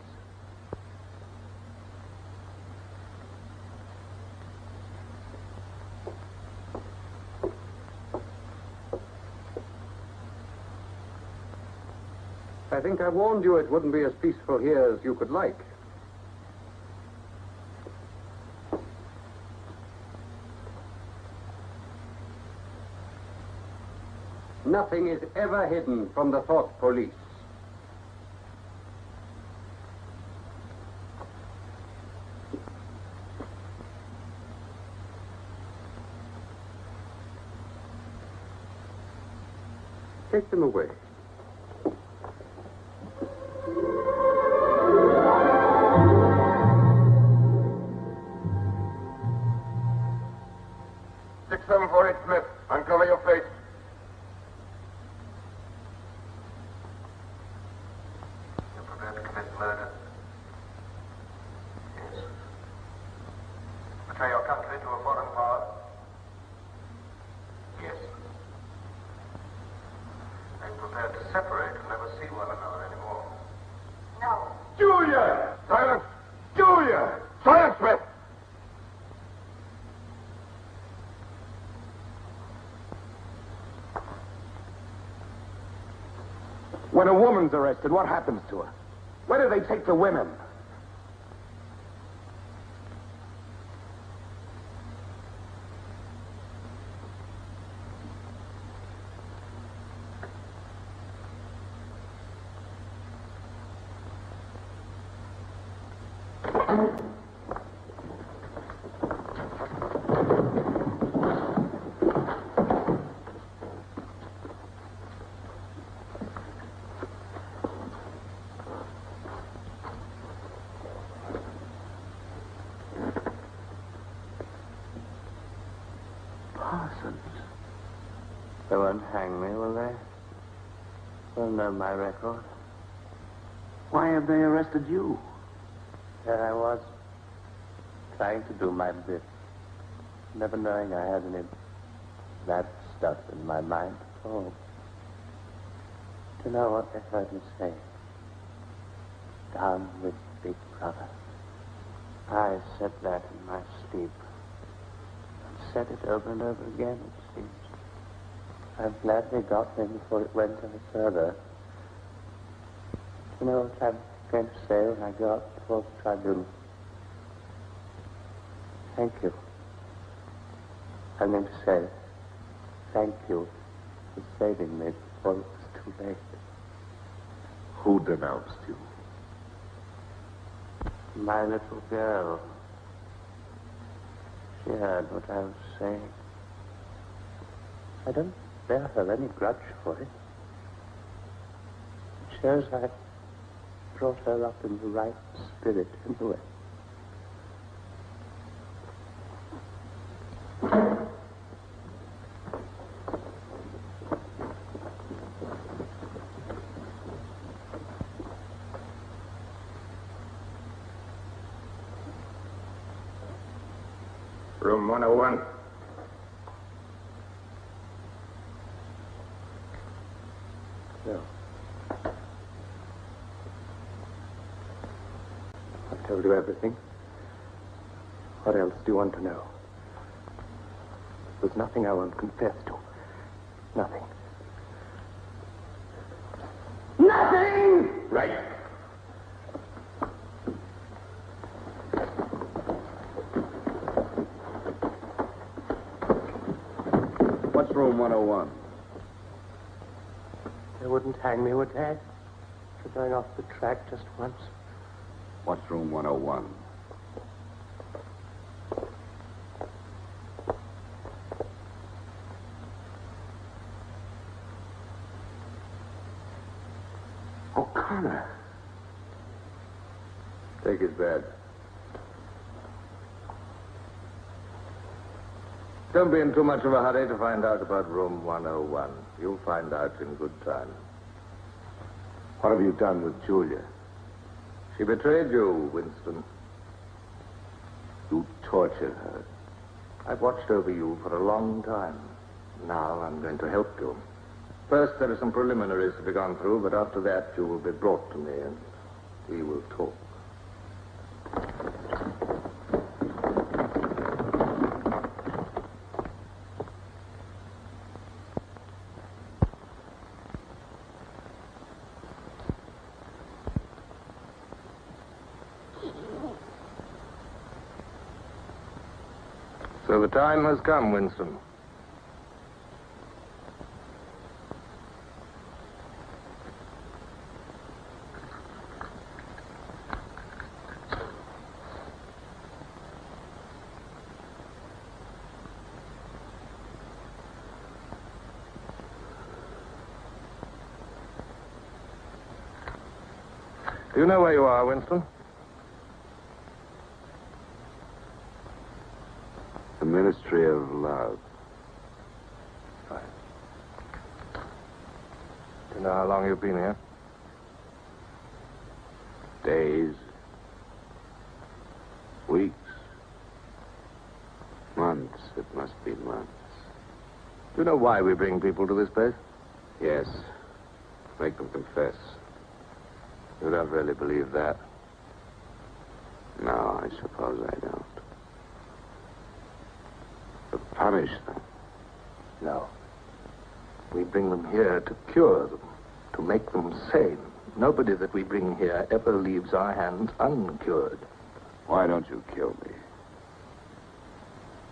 I think I warned you it wouldn't be as peaceful here as you could like. Nothing is ever hidden from the thought police. Take them away. Smith, uncover your face. You're prepared to commit murder? Yes. Betray your country to a foreign power? Yes. Are you prepared to separate and never see one another anymore? No. Julia! Silence! Julia! Silence, Smith! When a woman's arrested, what happens to her? Where do they take the women? They won't hang me, will they? They'll know my record. Why have they arrested you? There I was, trying to do my bit, never knowing I had any bad stuff in my mind at all. Do you know what they heard me say? Down with Big Brother. I said that in my sleep. And said it over and over again, it seems. I'm glad they got me before it went any further. You know what I'm going to say when I go up before the tribunal? Thank you. I'm going to say thank you for saving me before it was too late. Who denounced you? My little girl. She heard what I was saying. I don't bear her any grudge for it. It shows I brought her up in the right spirit anyway. Room 101. No. I've told you everything. What else do you want to know? There's nothing I won't confess to. Nothing. Nothing! Right. What's room 101? They wouldn't hang me, would they? For going off the track just once. What's room 101? Connor. Take his bed. Don't be in too much of a hurry to find out about room 101. You'll find out in good time. What have you done with Julia? She betrayed you, Winston. You tortured her. I've watched over you for a long time. Now I'm going to help you. First, there are some preliminaries to be gone through, but after that, you will be brought to me and we will talk. So the time has come, Winston. Do you know where you are, Winston? The Ministry of Love. Fine. Do you know how long you've been here? Days. Weeks. Months. It must be months. Do you know why we bring people to this place? Yes. Make them confess. You don't really believe that? No, I suppose I don't. To punish them. No. We bring them here to cure them, to make them sane. Nobody that we bring here ever leaves our hands uncured. Why don't you kill me?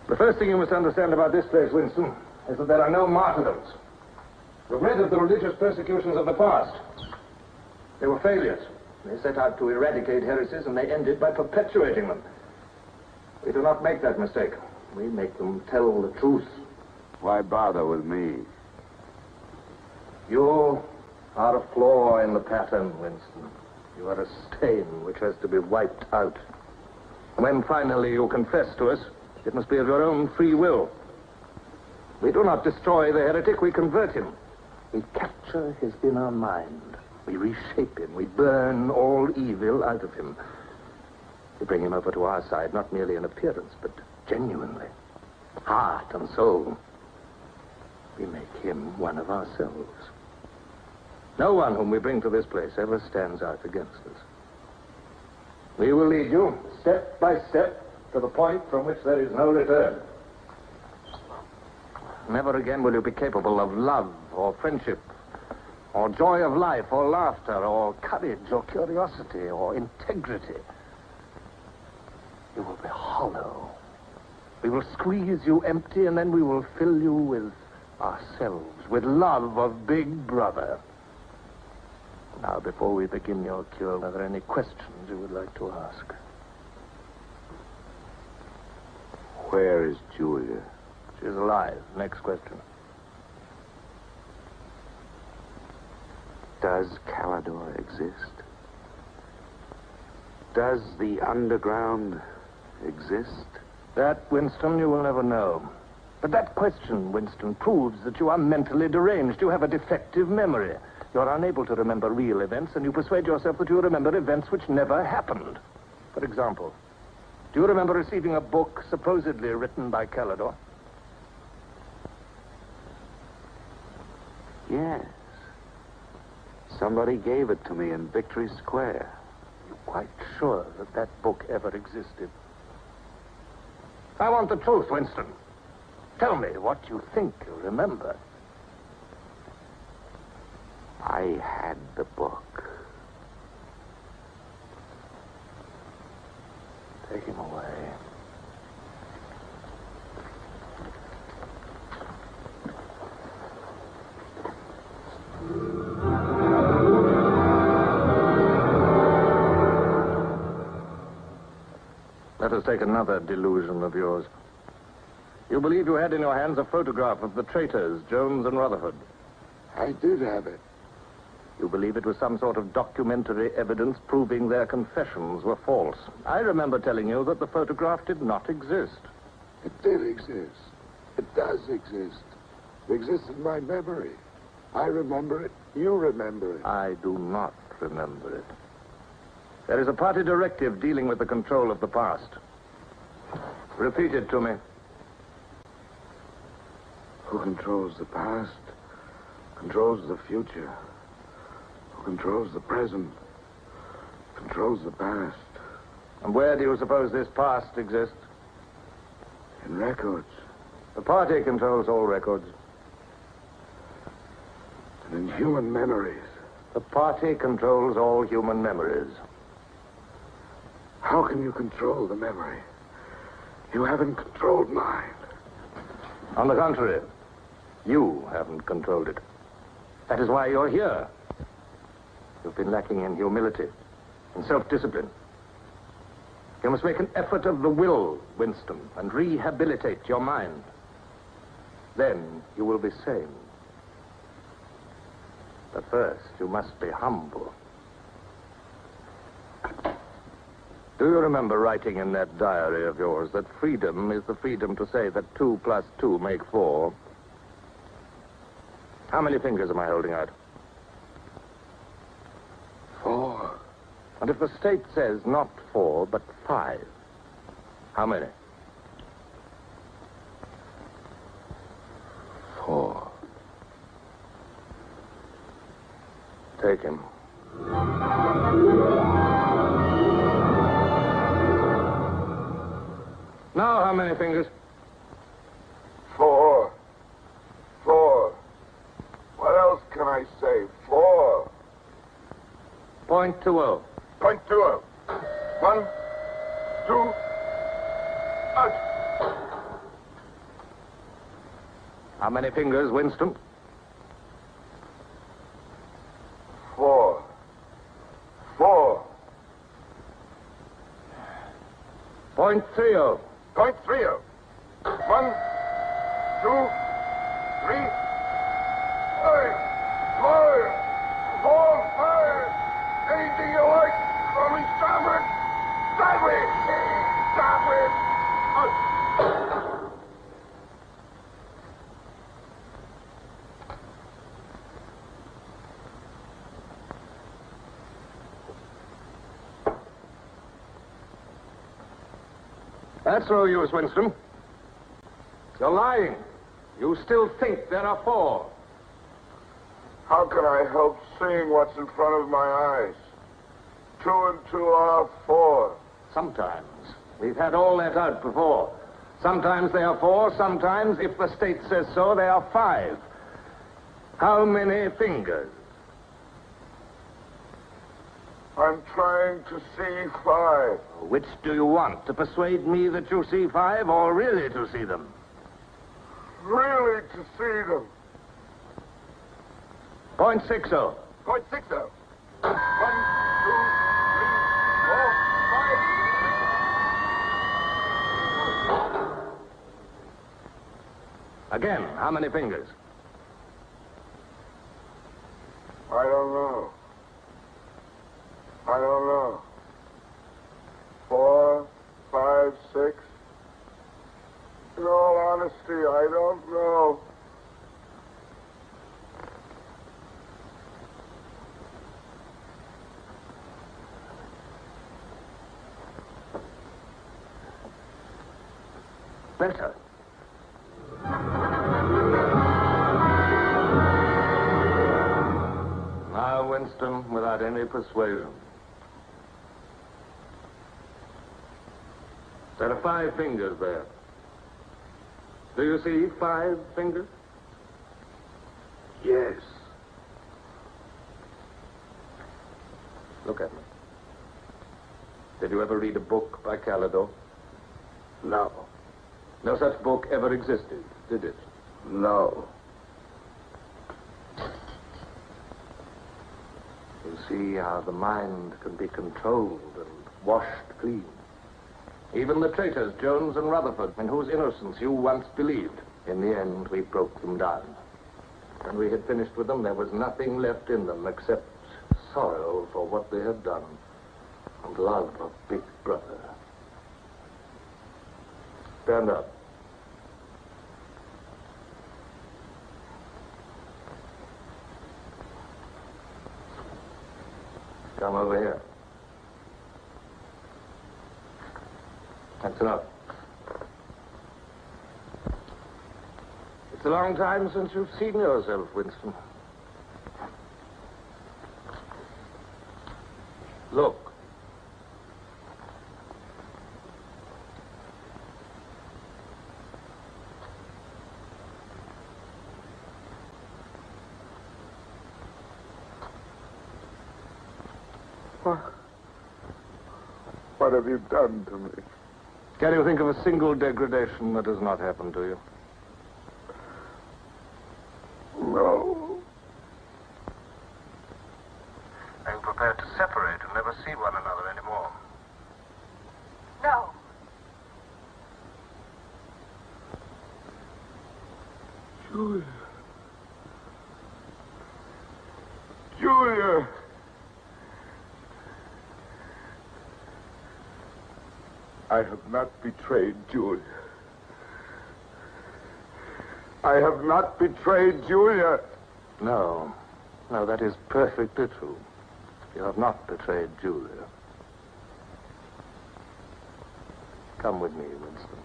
The first thing you must understand about this place, Winston, is that there are no martyrdoms. You've read of the religious persecutions of the past. They were failures. They set out to eradicate heresies, and they ended by perpetuating them. We do not make that mistake. We make them tell the truth. Why bother with me? You are a flaw in the pattern, Winston. You are a stain which has to be wiped out. When finally you confess to us, it must be of your own free will. We do not destroy the heretic, we convert him. We capture his inner mind. We reshape him. We burn all evil out of him. We bring him over to our side, not merely in appearance, but genuinely. Heart and soul. We make him one of ourselves. No one whom we bring to this place ever stands out against us. We will lead you, step by step, to the point from which there is no return. Never again will you be capable of love or friendship, or joy of life, or laughter, or courage, or curiosity, or integrity. You will be hollow. We will squeeze you empty, and then we will fill you with ourselves, with love of Big Brother. Now, before we begin your cure, are there any questions you would like to ask? Where is Julia? She's alive. Next question. Does Calidor exist? Does the underground exist? That, Winston, you will never know. But that question, Winston, proves that you are mentally deranged. You have a defective memory. You're unable to remember real events, and you persuade yourself that you remember events which never happened. For example, do you remember receiving a book supposedly written by Calidor? Yes. Somebody gave it to me in Victory Square. You're quite sure that that book ever existed? I want the truth, Winston. Tell me what you think you remember. I had the book. Take him away. Let us take another delusion of yours. You believe you had in your hands a photograph of the traitors, Jones and Rutherford. I did have it. You believe it was some sort of documentary evidence proving their confessions were false. I remember telling you that the photograph did not exist. It did exist. It does exist. It exists in my memory. I remember it. You remember it. I do not remember it. There is a party directive dealing with the control of the past. Repeat it to me. Who controls the past controls the future. Who controls the present controls the past. And where do you suppose this past exists? In records. The party controls all records. And in human memories. The party controls all human memories. How can you control the memory? You haven't controlled mine. On the contrary, you haven't controlled it. That is why you're here. You've been lacking in humility, in self-discipline. You must make an effort of the will, Winston, and rehabilitate your mind. Then you will be sane. But first, you must be humble. Do you remember writing in that diary of yours that freedom is the freedom to say that 2 plus 2 make 4? How many fingers am I holding out? 4. And if the state says not 4, but 5, how many? 4. Take him. Now, how many fingers? 4. 4. What else can I say? 4. .20. .20. 1, 2, out. How many fingers, Winston? 4. 4. .30. .30. 1, 2, 3, 5, 5. Anything you like. Only stop it. Stop it. Stop it. That's no use, Winston. You're lying. You still think there are 4. How can I help seeing what's in front of my eyes? 2 and 2 are 4. Sometimes. We've had all that out before. Sometimes they are 4, sometimes, if the state says so, they are 5. How many fingers? I'm trying to see 5. Which do you want? To persuade me that you see 5 or really to see them? Really to see them. .60. .60. 1, 2, 3, 4, 5. Again, how many fingers? I don't know. I don't know. 4, 5, 6. In all honesty, I don't know. Better. Now, Winston, without any persuasion. There are 5 fingers there. Do you see 5 fingers? Yes. Look at me. Did you ever read a book by Calidore? No. No such book ever existed, did it? No. You see how the mind can be controlled and washed clean. Even the traitors, Jones and Rutherford, in whose innocence you once believed, in the end we broke them down. When we had finished with them, there was nothing left in them except sorrow for what they had done and love of Big Brother. Stand up. Come over here. That's enough. It's a long time since you've seen yourself, Winston. Look. What have you done to me? Can you think of a single degradation that has not happened to you? No. Are you prepared to separate and never see one another anymore? No. Julia. Julia. I have not betrayed Julia. I have not betrayed Julia. No. No, that is perfectly true. You have not betrayed Julia. Come with me, Winston.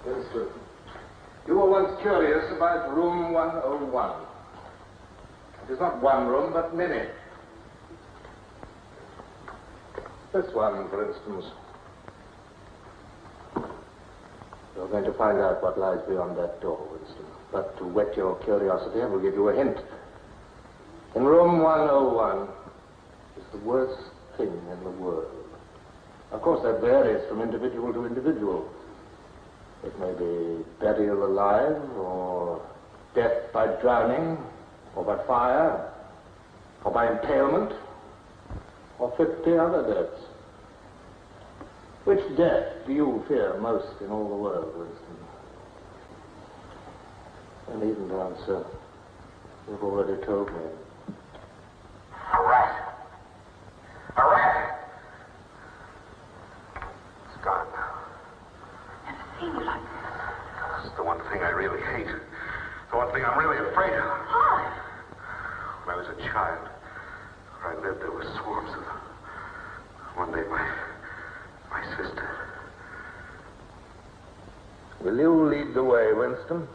Winston, you were once curious about room 101. It is not one room, but many. This one, for instance. You're going to find out what lies beyond that door, Winston. But to whet your curiosity, I will give you a hint. In room 101 is the worst thing in the world. Of course, that varies from individual to individual. It may be burial alive, or death by drowning, or by fire, or by impalement, or 50 other deaths. Which death do you fear most in all the world, Winston? I needn't answer. You've already told me. A rat. A rat. It's gone now. Seen you like this. It's the one thing I really hate. The one thing I'm really afraid of. Why? When I was a child, where I lived, there were swarms of them. One day, my sister. Will you lead the way, Winston?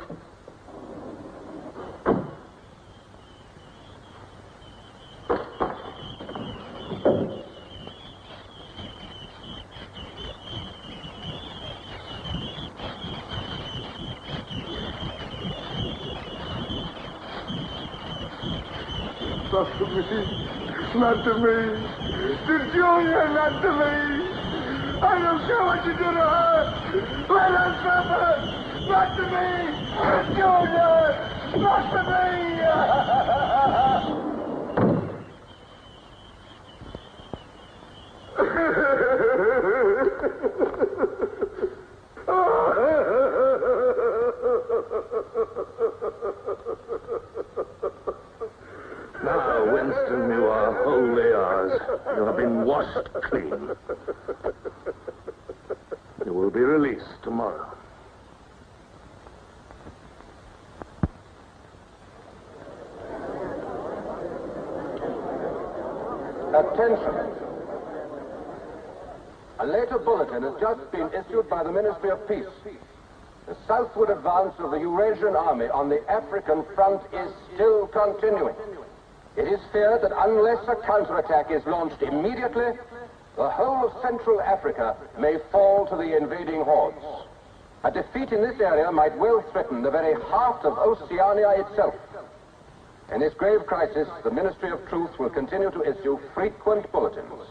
Not to me. Not to me. To Julia, not to me. I don't care what you do to her. Let her suffer. Not to me. To Julia. Not to me. Now, Winston, you are wholly ours. You have been washed clean. You will be released tomorrow. Attention. A later bulletin has just been issued by the Ministry of Peace. The southward advance of the Eurasian army on the African front is still continuing. It is feared that unless a counterattack is launched immediately, the whole of Central Africa may fall to the invading hordes. A defeat in this area might well threaten the very heart of Oceania itself. In this grave crisis, the Ministry of Truth will continue to issue frequent bulletins.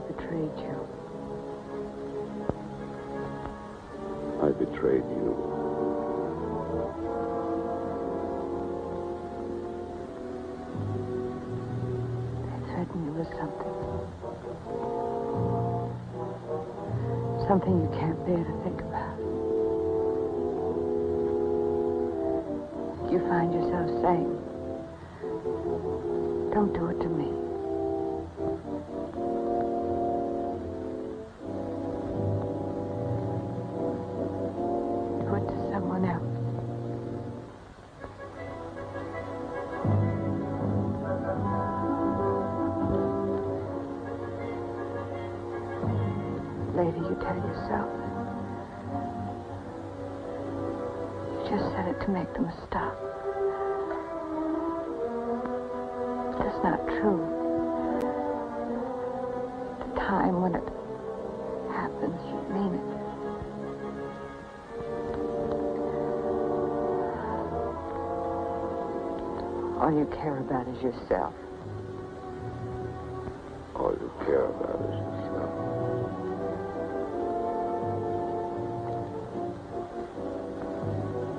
betrayed you. I betrayed you. They threatened you with something. Something you can't bear to think about. You find yourself saying, don't do it to me. Do it to someone else. Later, you tell yourself, you just said it to make them stop. But that's not true. The time when it happens, you mean it. All you care about is yourself. All you care about is yourself.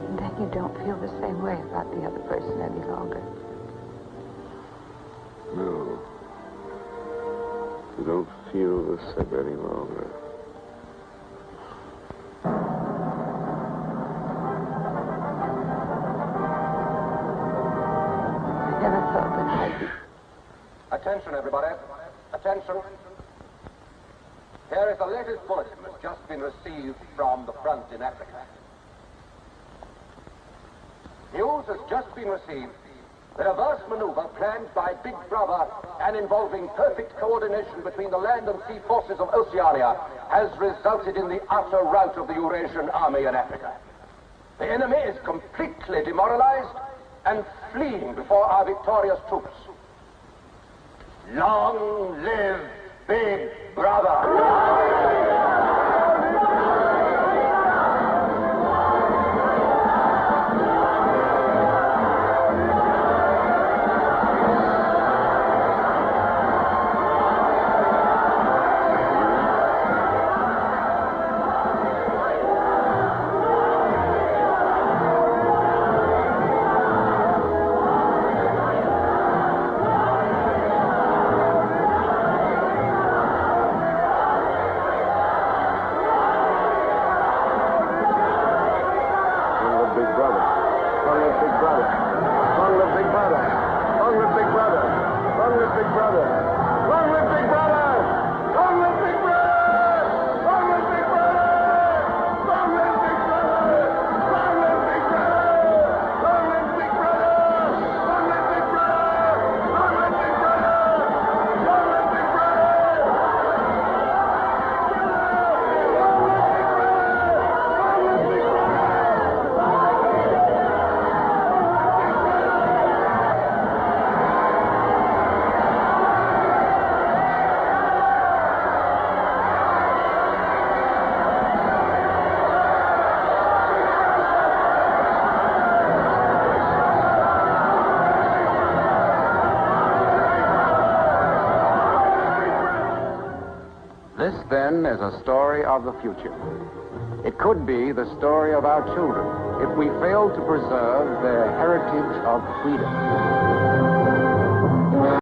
And then you don't feel the same way about the other person any longer. No. You don't feel the same any longer. I never thought that I'd be... Attention, everybody. Attention. Here is the latest bulletin that's just been received from the front in Africa. News has just been received that a vast maneuver planned by Big Brother and involving perfect coordination between the land and sea forces of Oceania has resulted in the utter rout of the Eurasian army in Africa. The enemy is completely demoralized and fleeing before our victorious troops. Long live Big Brother! This, then, is a story of the future. It could be the story of our children if we fail to preserve their heritage of freedom.